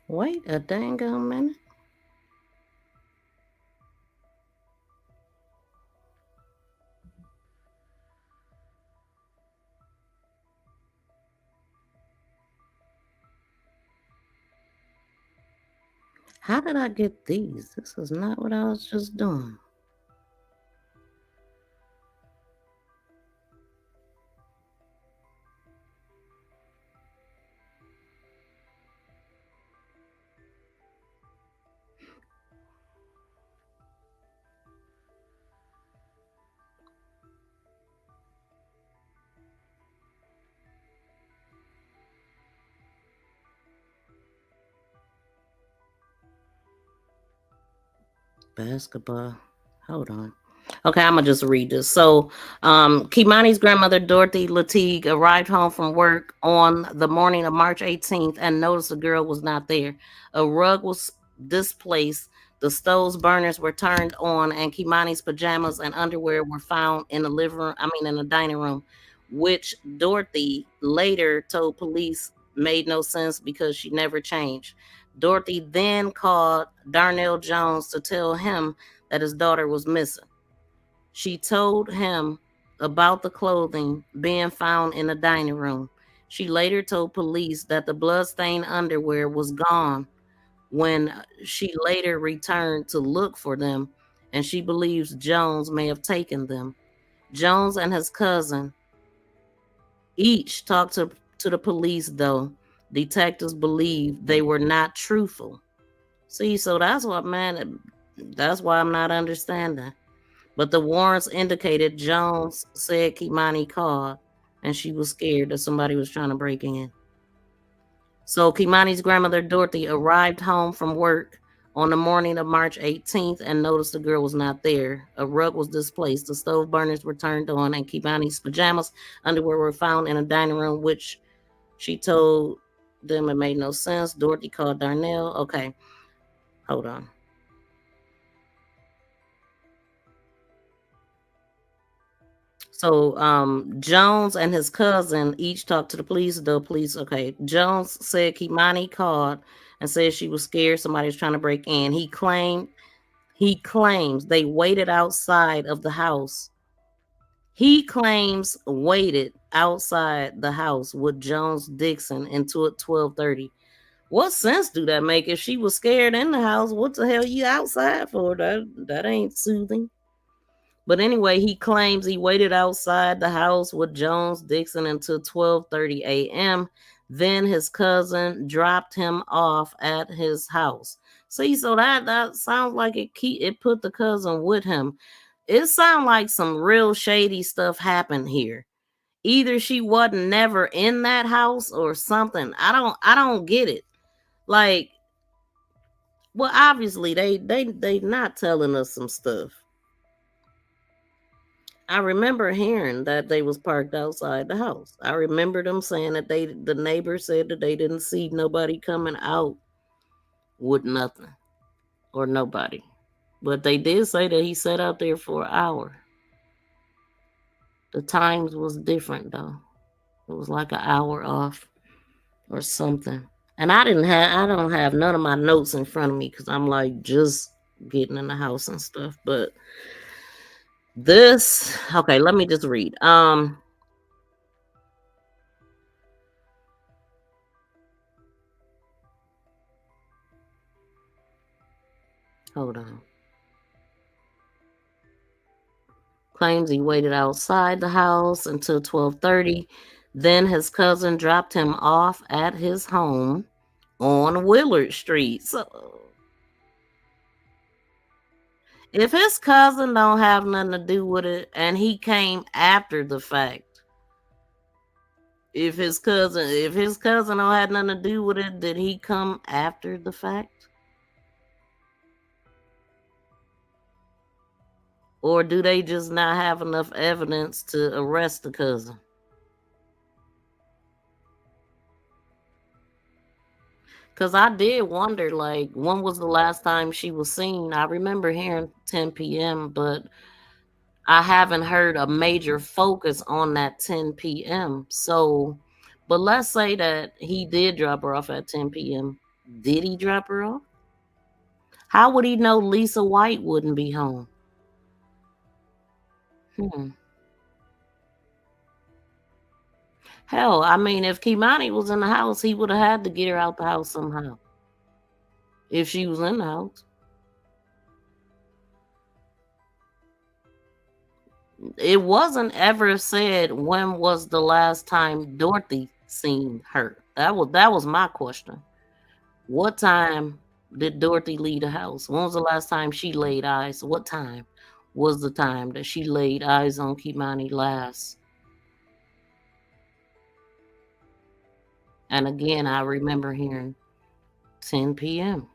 Wait a dang minute. How did I get these? This is not what I was just doing. Basketball. Hold on. Okay, I'm gonna just read this. So, Keimani's grandmother, Dorothy Latigue, arrived home from work on the morning of March 18th and noticed the girl was not there. A rug was displaced, the stove's burners were turned on, and Keimani's pajamas and underwear were found in the in the dining room, which Dorothy later told police made no sense because she never changed. Dorothy then called Darnell Jones to tell him that his daughter was missing. She told him about the clothing being found in the dining room. She later told police that the bloodstained underwear was gone when she later returned to look for them, and she believes Jones may have taken them. Jones and his cousin each talked to the police, though. Detectives believe they were not truthful. See, so that's what, man, that's why I'm not understanding. But the warrants indicated Jones said Keimani called and she was scared that somebody was trying to break in. So Keimani's grandmother, Dorothy, arrived home from work on the morning of March 18th and noticed the girl was not there. A rug was displaced, the stove burners were turned on, and Keimani's pajamas, underwear were found in a dining room, which she told them it made no sense. Dorothy called Darnell. Okay, hold on. So Jones and his cousin each talked to the police. The police, okay. Jones said Keimani called and said she was scared somebody was trying to break in. He claims they waited outside of the house. He claims waited outside the house with Jones Dixon until 12:30. What sense do that make? If she was scared in the house, what the hell you outside for? That ain't soothing. But anyway, he claims he waited outside the house with Jones Dixon until 12:30 a.m. Then his cousin dropped him off at his house. See, so that sounds like it put the cousin with him. It sounds like some real shady stuff happened here. Either she wasn't never in that house or something. I don't get it. Like, well, obviously they not telling us some stuff. I remember hearing that they was parked outside the house. I remember them saying that the neighbor said that they didn't see nobody coming out with nothing or nobody. But they did say that he sat out there for an hour. The times was different though. It was like an hour off or something. And I don't have none of my notes in front of me because I'm like just getting in the house and stuff. But this, okay, let me just read. Hold on. Claims he waited outside the house until 12:30. Then his cousin dropped him off at his home on Willard Street. So if his cousin don't have nothing to do with it and he came after the fact, if his cousin don't have nothing to do with it, did he come after the fact? Or do they just not have enough evidence to arrest the cousin? Because I did wonder, like, when was the last time she was seen? I remember hearing 10 p.m., but I haven't heard a major focus on that 10 p.m. So, but let's say that he did drop her off at 10 p.m. Did he drop her off? How would he know Lisa White wouldn't be home? Hell, I mean, if Keimani was in the house, he would have had to get her out the house somehow. If she was in the house. It wasn't ever said when was the last time Dorothy seen her. That was my question. What time did Dorothy leave the house? When was the last time she laid eyes? What time was the time that she laid eyes on Keimani last? And again, I remember hearing 10 p.m.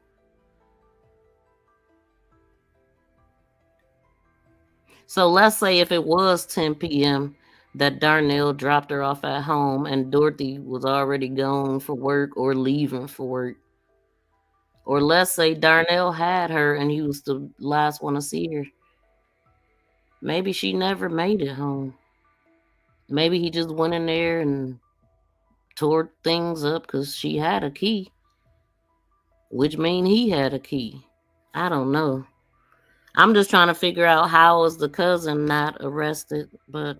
So let's say if it was 10 p.m. that Darnell dropped her off at home and Dorothy was already gone for work or leaving for work. Or let's say Darnell had her and he was the last one to see her. Maybe she never made it home. Maybe he just went in there and tore things up because she had a key, which means he had a key. I don't know. I'm just trying to figure out how was the cousin not arrested, but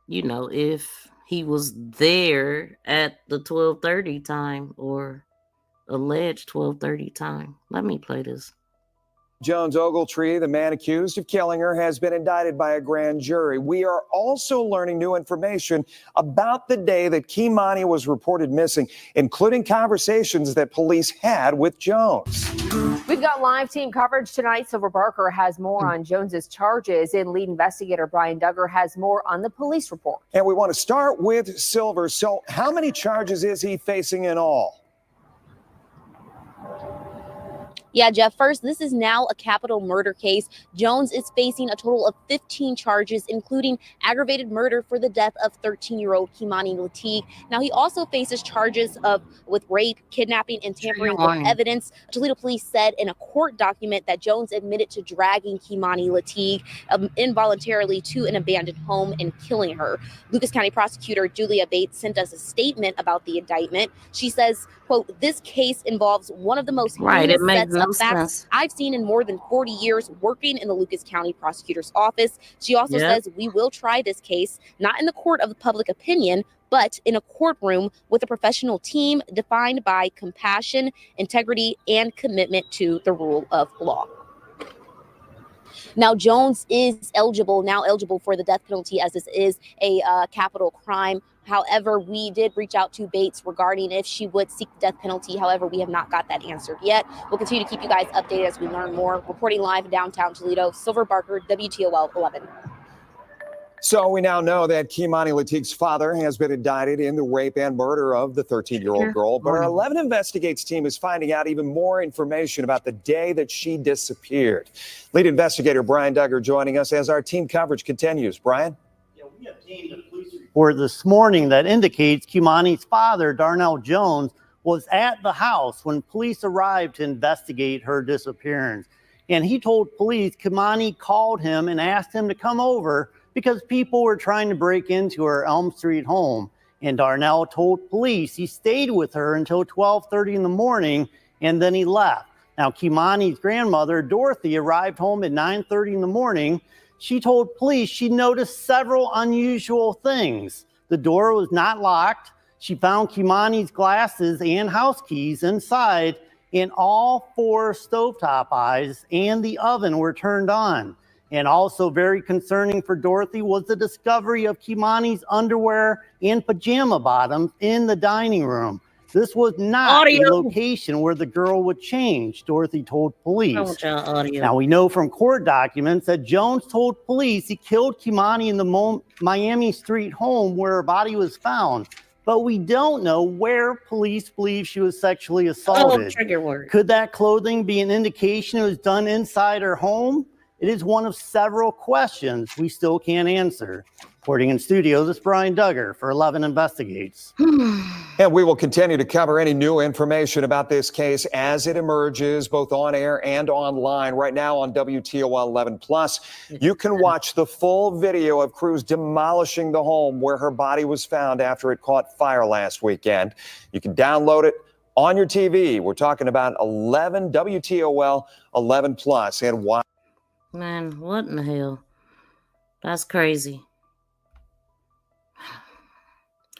if he was there at the 12:30 time or alleged 12:30 time. Let me play this. Jones Ogletree, the man accused of killing her, has been indicted by a grand jury. We are also learning new information about the day that KEI'MANI was reported missing, including conversations that police had with Jones. We've got live team coverage tonight. Silver Barker has more on Jones's charges, and lead investigator Brian Duggar has more on the police report. And we want to start with Silver. So how many charges is he facing in all? Yeah, Jeff, first, this is now a capital murder case. Jones is facing a total of 15 charges, including aggravated murder for the death of 13-year-old KEI'MANI LATIGUE. Now, he also faces charges with rape, kidnapping, and tampering with evidence. Toledo police said in a court document that Jones admitted to dragging KEI'MANI LATIGUE involuntarily to an abandoned home and killing her. Lucas County prosecutor Julia Bates sent us a statement about the indictment. She says, quote, "This case involves one of the most heinous sets of facts I've seen in more than 40 years working in the Lucas County prosecutor's office." She also says, "We will try this case, not in the court of public opinion, but in a courtroom with a professional team defined by compassion, integrity, and commitment to the rule of law." Now, Jones is eligible for the death penalty, as this is a capital crime. However, we did reach out to Bates regarding if she would seek the death penalty. However, we have not got that answered yet. We'll continue to keep you guys updated as we learn more. Reporting live in downtown Toledo, Silver Barker, WTOL 11. So we now know that KEI'MANI LATIGUE's father has been indicted in the rape and murder of the 13-year-old girl. But our 11 Investigates team is finding out even more information about the day that she disappeared. Lead investigator Brian Duggar joining us as our team coverage continues. Brian? Yeah, we obtained a police report this morning that indicates KEI'MANI's father, Darnell Jones, was at the house when police arrived to investigate her disappearance. And he told police KEI'MANI called him and asked him to come over because people were trying to break into her Elm Street home. And Darnell told police he stayed with her until 12:30 in the morning and then he left. Now, KEI'MANI's grandmother, Dorothy, arrived home at 9:30 in the morning. She told police she noticed several unusual things. The door was not locked. She found KEI'MANI's glasses and house keys inside, and all 4 stovetop eyes and the oven were turned on. And also very concerning for Dorothy was the discovery of KEI'MANI's underwear and pajama bottoms in the dining room. This was not the location where the girl would change, Dorothy told police. Now, we know from court documents that Jones told police he killed KEI'MANI in the Miami Street home where her body was found. But we don't know where police believe she was sexually assaulted. Could that clothing be an indication it was done inside her home? It is one of several questions we still can't answer. Reporting in studio, this is Brian Duggar for 11 Investigates. And we will continue to cover any new information about this case as it emerges, both on air and online. Right now on WTOL 11+, you can watch the full video of crews demolishing the home where her body was found after it caught fire last weekend. You can download it on your TV. We're talking about 11 WTOL 11+. And why? Man, what in the hell? That's crazy.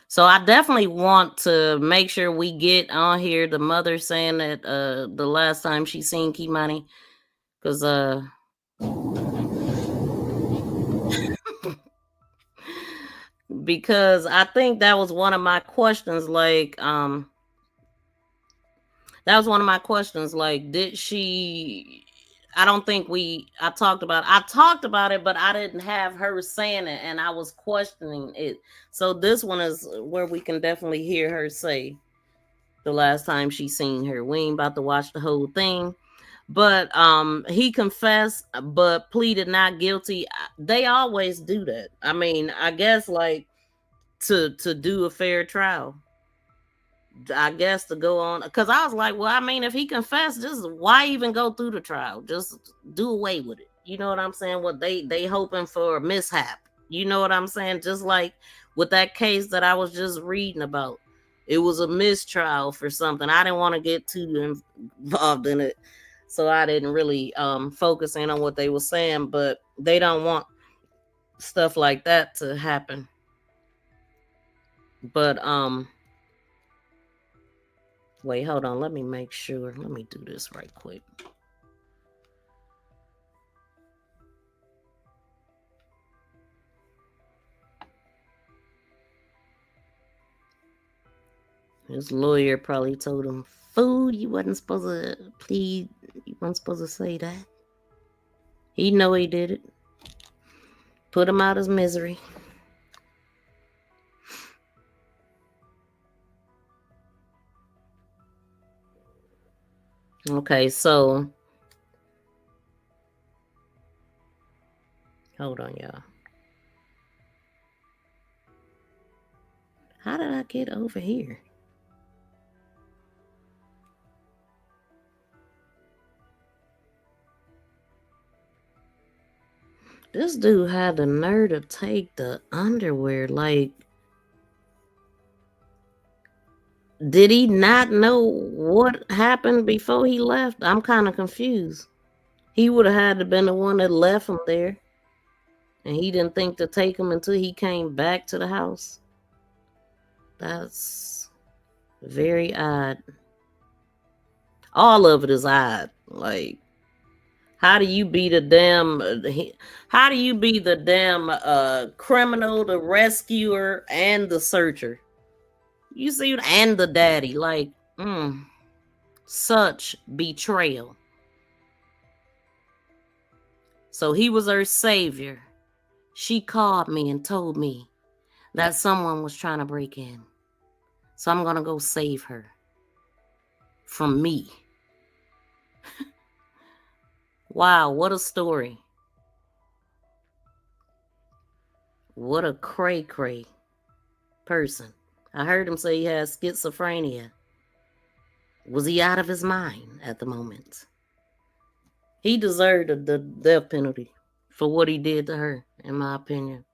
So I definitely want to make sure we get on here the mother saying that the last time she seen KEI'MANI, because because I think that was one of my questions. Did she? I don't think I talked about it, but I didn't have her saying it and I was questioning it. So this one is where we can definitely hear her say the last time she seen her. We ain't about to watch the whole thing, But he confessed but pleaded not guilty. They always do that. I mean, I guess like to do a fair trial. I guess to go on, because I was like, well, I mean, if he confessed, just why even go through the trial? Just do away with it. You know what I'm saying? What they hoping for a mishap. You know what I'm saying? Just like with that case that I was just reading about, it was a mistrial for something. I didn't want to get too involved in it, so I didn't really focus in on what they were saying. But they don't want stuff like that to happen. But wait, hold on. Let me make sure. Let me do this right quick. His lawyer probably told him, "Fool, you wasn't supposed to plead. You wasn't supposed to say that." He know he did it. Put him out of his misery. Okay, so hold on, y'all. How did I get over here? This dude had the nerve to take the underwear. Like, did he not know what happened before he left? I'm kind of confused. He would have had to been the one that left him there. And he didn't think to take him until he came back to the house. That's very odd. All of it is odd. Like, how do you be the damn criminal, the rescuer, and the searcher? You see, and the daddy. Like, such betrayal. So he was her savior. She called me and told me that someone was trying to break in. So I'm going to go save her from me. Wow, what a story. What a cray-cray person. I heard him say he has schizophrenia. Was he out of his mind at the moment? He deserved the death penalty for what he did to her, in my opinion.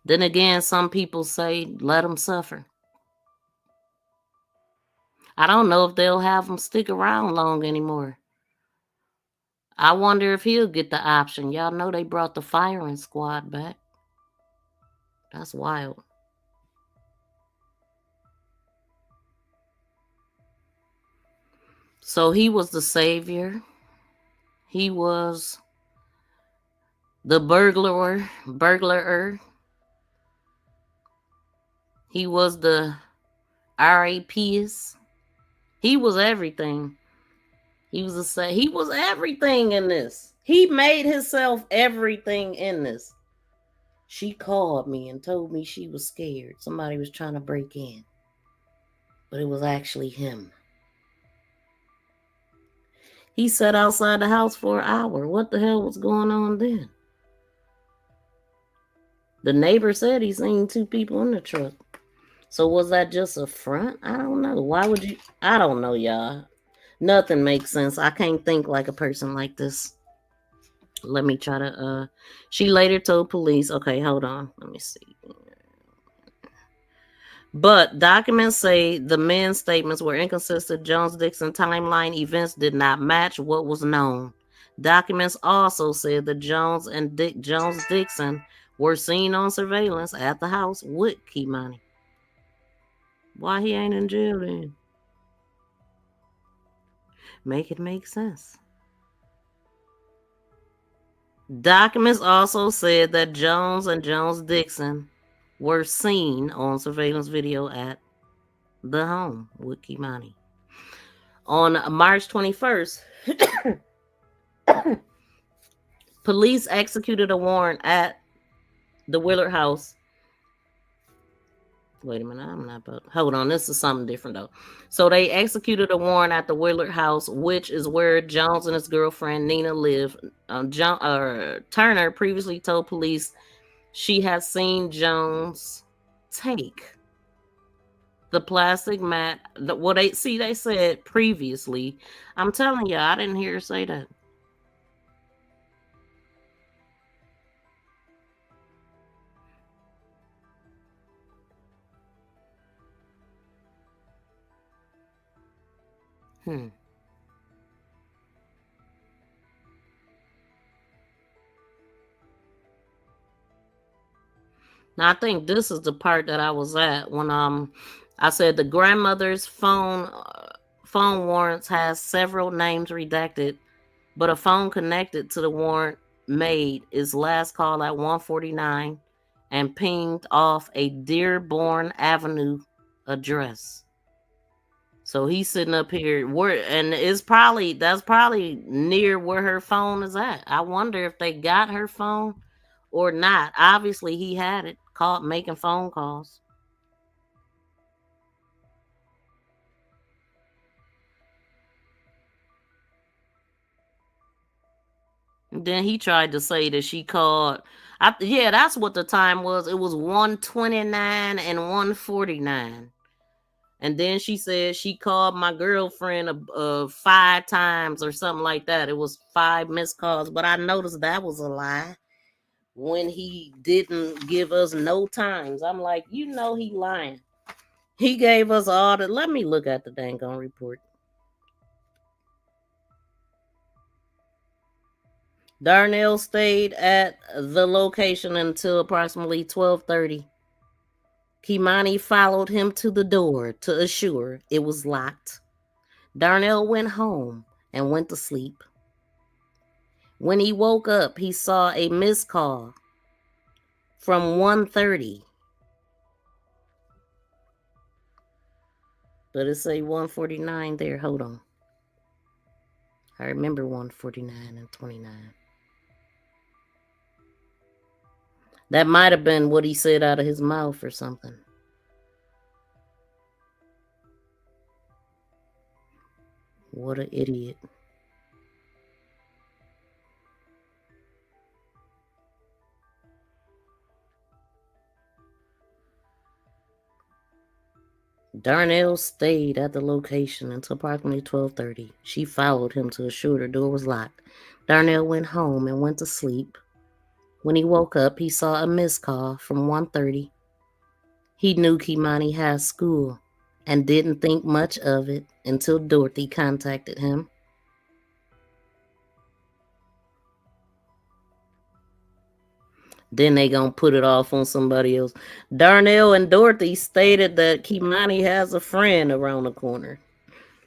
Then again, some people say, let him suffer. I don't know if they'll have him stick around long anymore. I wonder if he'll get the option. Y'all know they brought the firing squad back. That's wild. So he was the savior. He was the burglarer. He was the RAPs. He was everything. He was everything in this. He made himself everything in this. She called me and told me she was scared. Somebody was trying to break in. But it was actually him. He sat outside the house for an hour. What the hell was going on then? The neighbor said he seen two people in the truck. So was that just a front? I don't know. Why would you? I don't know, y'all. Nothing makes sense. I can't think like a person like this. Let me try to, she later told police, okay, hold on. Let me see. But documents say the men's statements were inconsistent. Jones-Dixon timeline events did not match what was known. Documents also said that Jones and Jones-Dixon were seen on surveillance at the house with KEI'MANI. Why he ain't in jail then? Make it make sense. Documents also said that Jones and Jones-Dixon were seen on surveillance video at the home with KEI'MANI. On March 21st, police executed a warrant at the Willard house Wait a minute, I'm not about. Hold on, this is something different though. So they executed a warrant at the Willard house, which is where Jones and his girlfriend Nina live. Turner previously told police she has seen Jones take the plastic mat. They said previously. I'm telling you, I didn't hear her say that. Now I think this is the part that I was at when I said the grandmother's phone warrants has several names redacted, but a phone connected to the warrant made is last call at 1:49 and pinged off a Dearborn Avenue address. So he's sitting up here and that's probably near where her phone is at. I wonder if they got her phone or not. Obviously he had it, called making phone calls. And then he tried to say that she called. Yeah, that's what the time was. It was 1:29 and 1:49. And then she said she called my girlfriend 5 times or something like that. It was 5 missed calls, but I noticed that was a lie when he didn't give us no times. I'm like, he lying. He gave us all the. Let me look at the dang on report. Darnell stayed at the location until approximately 12:30. KEI'MANI followed him to the door to assure it was locked. Darnell went home and went to sleep. When he woke up, he saw a missed call from 1:30. But it say 1:49 there. Hold on. I remember 1:49 and 29. That might have been what he said out of his mouth or something. What an idiot. Darnell stayed at the location until approximately 12:30. She followed him to assure the door was locked. Darnell went home and went to sleep. When he woke up, he saw a missed call from 1:30. He knew KEI'MANI had school and didn't think much of it until Dorothy contacted him. Then they gonna put it off on somebody else. Darnell and Dorothy stated that KEI'MANI has a friend around the corner.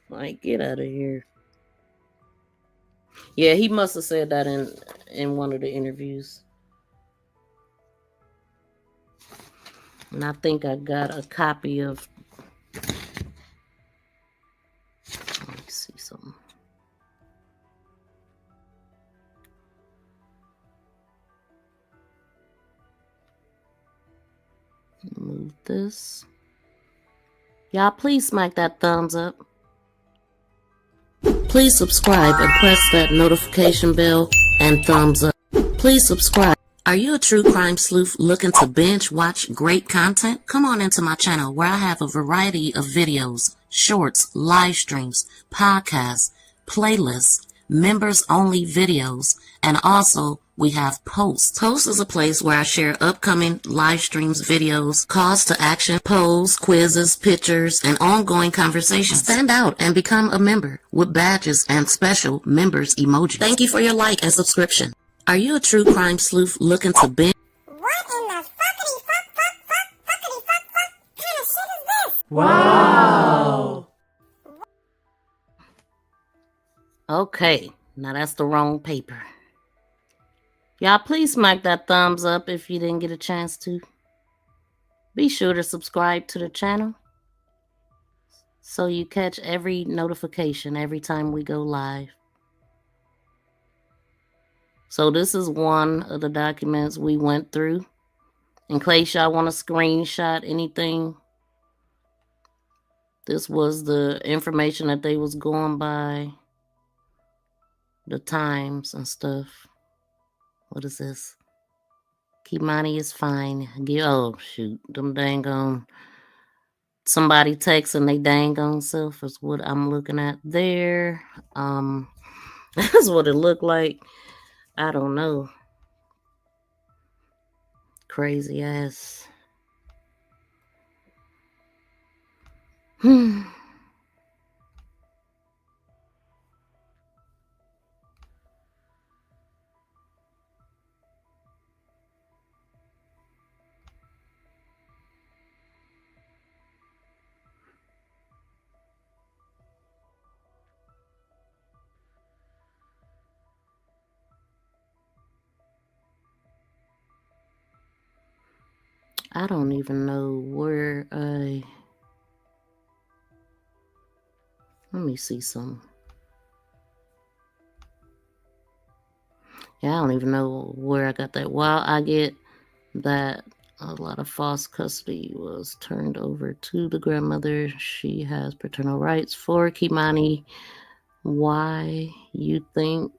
Like, get out of here. Yeah, he must have said that in one of the interviews. And I think I got a copy of. Let me see something. Move this. Y'all, please smack that thumbs up. Please subscribe and press that notification bell and thumbs up. Please subscribe. Are you a true crime sleuth looking to binge watch great content? Come on into my channel where I have a variety of videos, shorts, live streams, podcasts, playlists, members only videos, and also we have Posts. Posts is a place where I share upcoming live streams, videos, calls to action, polls, quizzes, pictures, and ongoing conversations. Stand out and become a member with badges and special members emojis. Thank you for your like and subscription. Are you a true crime sleuth looking to binge? What in the fuckity fuck kind of shit is this? Wow. Okay, now that's the wrong paper. Y'all, please smack that thumbs up if you didn't get a chance to. Be sure to subscribe to the channel so you catch every notification every time we go live. So this is one of the documents we went through In case y'all want to screenshot anything, this was the information that they was going by, the times and stuff. What is this? KEI'MANI is fine. Oh, shoot. Them dang on. Somebody texting they dang on self is what I'm looking at there. That's what it looked like. I don't know. Crazy ass. I don't even know where I... Let me see some. Yeah, I don't even know where I got that. While I get that a lot of false custody was turned over to the grandmother, she has paternal rights for KEI'MANI. Why you think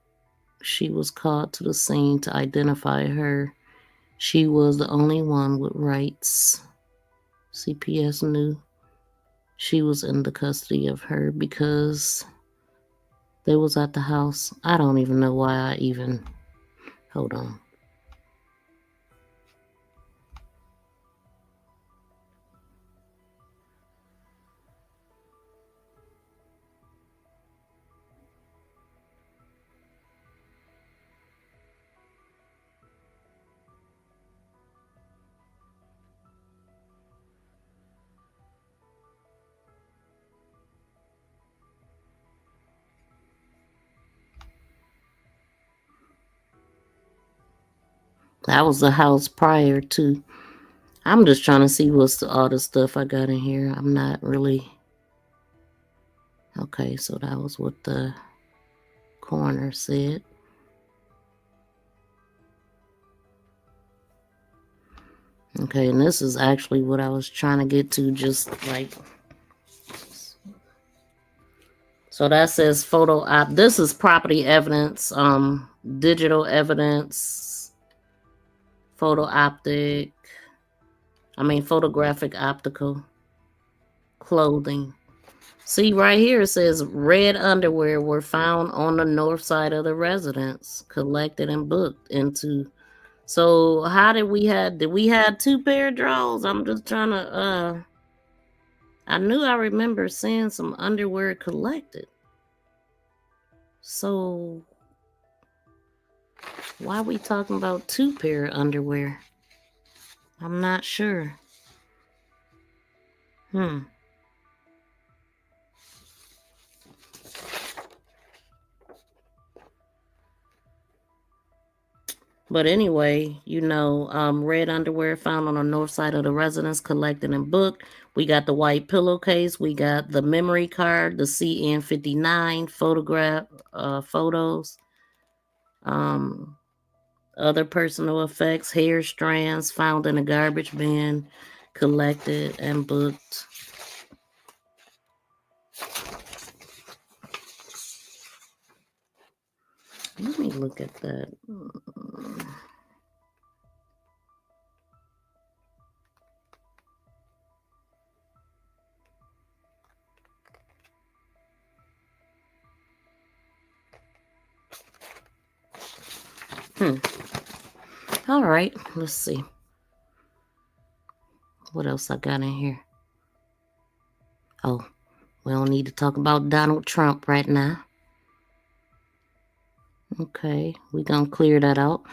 she was called to the scene to identify her? She was the only one with rights. CPS knew she was in the custody of her because they was at the house. I don't even know why I even... Hold on. That was the house prior to. I'm just trying to see what's all the stuff I got in here. I'm not really. Okay, so that was what the coroner said. Okay, and this is actually what I was trying to get to, just like. So that says photo op. This is property evidence, digital evidence, photographic optical, clothing. See, right here it says red underwear were found on the north side of the residence, collected and booked into. So how did we have 2 pair of drawers? I'm just trying to, I knew I remember seeing some underwear collected. So why are we talking about 2 pair of underwear? I'm not sure. But anyway, red underwear found on the north side of the residence, collected and booked. We got the white pillowcase. We got the memory card, the CN59 photos. Other personal effects, hair strands found in a garbage bin, collected and booked. Let me look at that. All right, let's see. What else I got in here? Oh, we don't need to talk about Donald Trump right now. Okay, we're going to clear that out.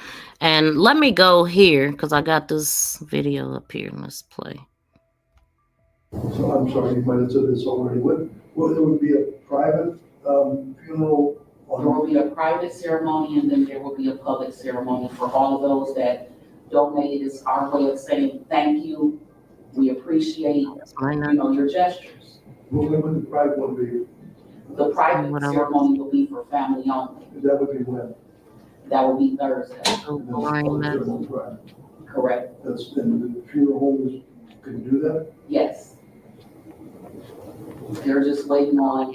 And let me go here because I got this video up here. Let's play. So I'm sorry, you might have said this already. What it would be a private funeral? There will be a private ceremony, and then there will be a public ceremony for all of those that donated. It's our way of saying thank you. We appreciate, your gestures. When would the private one be? The private ceremony will be for family only. That would be when? That will be Thursday. Correct. That's, and the funeral home can do that? Yes. They're just waiting on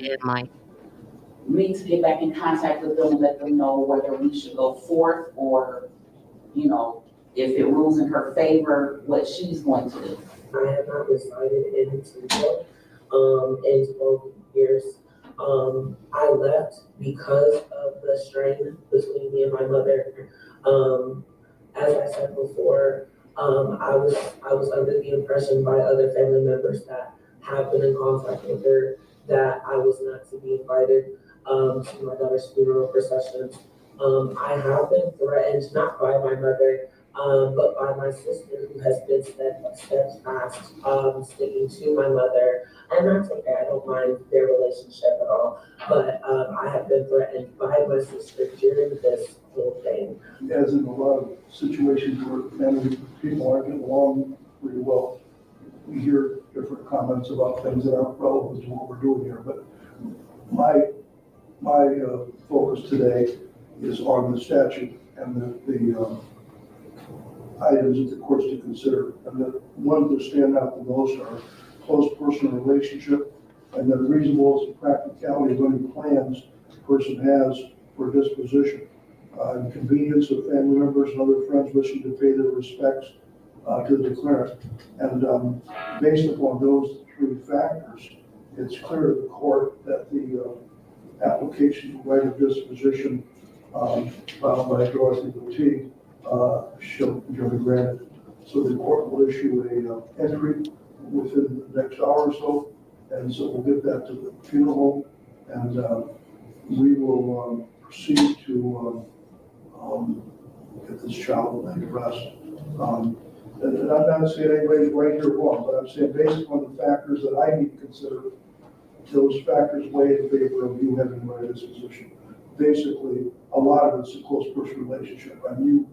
me to get back in contact with them and let them know whether we should go forth or, you know, if it rules in her favor, what she's going to do. I have not resided in Toledo in 12 years. I left because of the strain between me and my mother. As I said before, I was under the impression by other family members that have been in contact with her that I was not to be invited to my daughter's funeral procession. I have been threatened, not by my mother, but by my sister, who has been steadfast, sticking to my mother. And that's okay, I don't mind their relationship at all. But I have been threatened by my sister during this whole thing. As in a lot of situations where family people aren't getting along pretty well, we hear different comments about things that aren't relevant to what we're doing here. But my focus today is on the statute and the items that the court's to consider. And the ones that stand out the most are close personal relationship and the reasonable and practicality of any plans the person has for disposition. And convenience of family members and other friends wishing to pay their respects to the declarant. And based upon those three factors, it's clear to the court that the application for right of disposition filed by Dorothy Latique shall be granted. So the court will issue a entry within the next hour or so, and so we'll get that to the funeral home, and we will proceed to get this child laid to rest. And I'm not saying anybody's right here or wrong, but I'm saying based on the factors that I need to consider, those factors weigh in favor of you having right of disposition. Basically, a lot of it's a close personal relationship. I mean,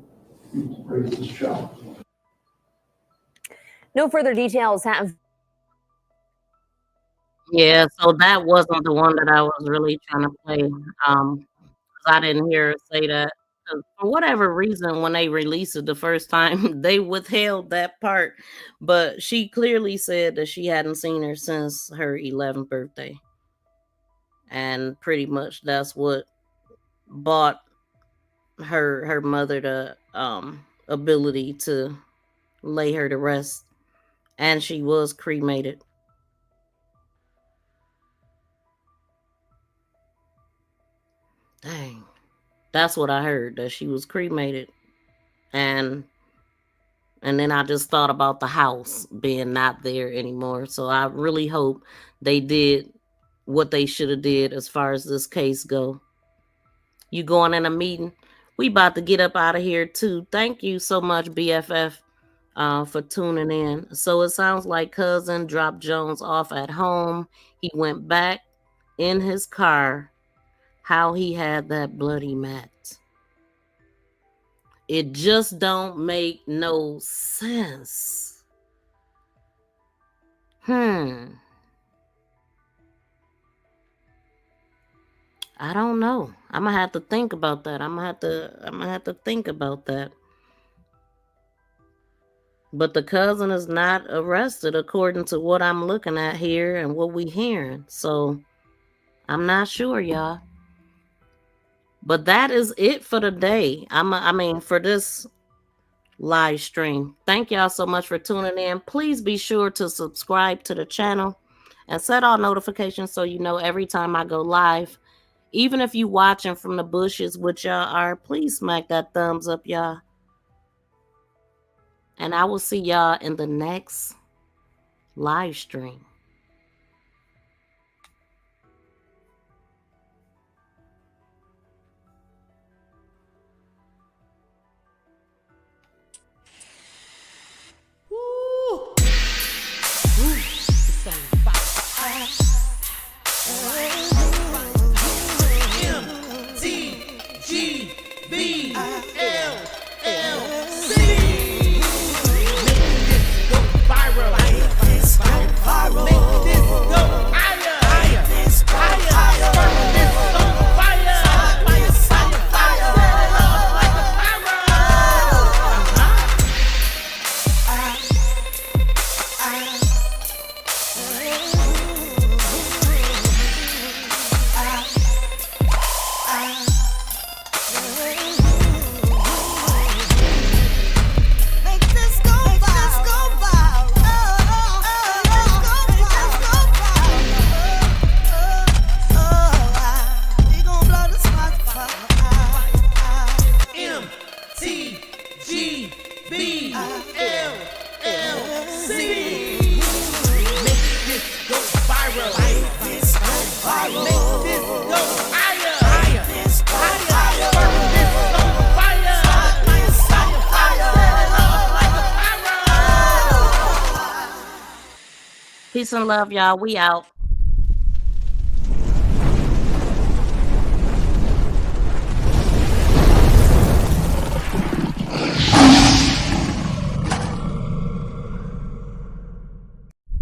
you raised this child. No further details have. Yeah, so that wasn't the one that I was really trying to play. 'Cause I didn't hear her say that. 'Cause for whatever reason, when they released it the first time, they withheld that part. But she clearly said that she hadn't seen her since her 11th birthday. And pretty much that's what bought her mother the ability to lay her to rest. And she was cremated. Dang. That's what I heard, that she was cremated. And then I just thought about the house being not there anymore. So I really hope they did what they should have did as far as this case go. You going in a meeting? We about to get up out of here too. Thank you so much, BFF, for tuning in. So it sounds like cousin dropped Jones off at home. He went back in his car. How he had that bloody mat. It just don't make no sense. I don't know. I'm gonna have to think about that. I'm gonna have to think about that. But the cousin is not arrested according to what I'm looking at here and what we hearing. So I'm not sure, y'all. But that is it for today. I mean, for this live stream. Thank y'all so much for tuning in. Please be sure to subscribe to the channel and set all notifications so you know every time I go live. Even if you watching from the bushes, which y'all are, please smack that thumbs up, y'all. And I will see y'all in the next live stream. Peace and love, y'all. We out.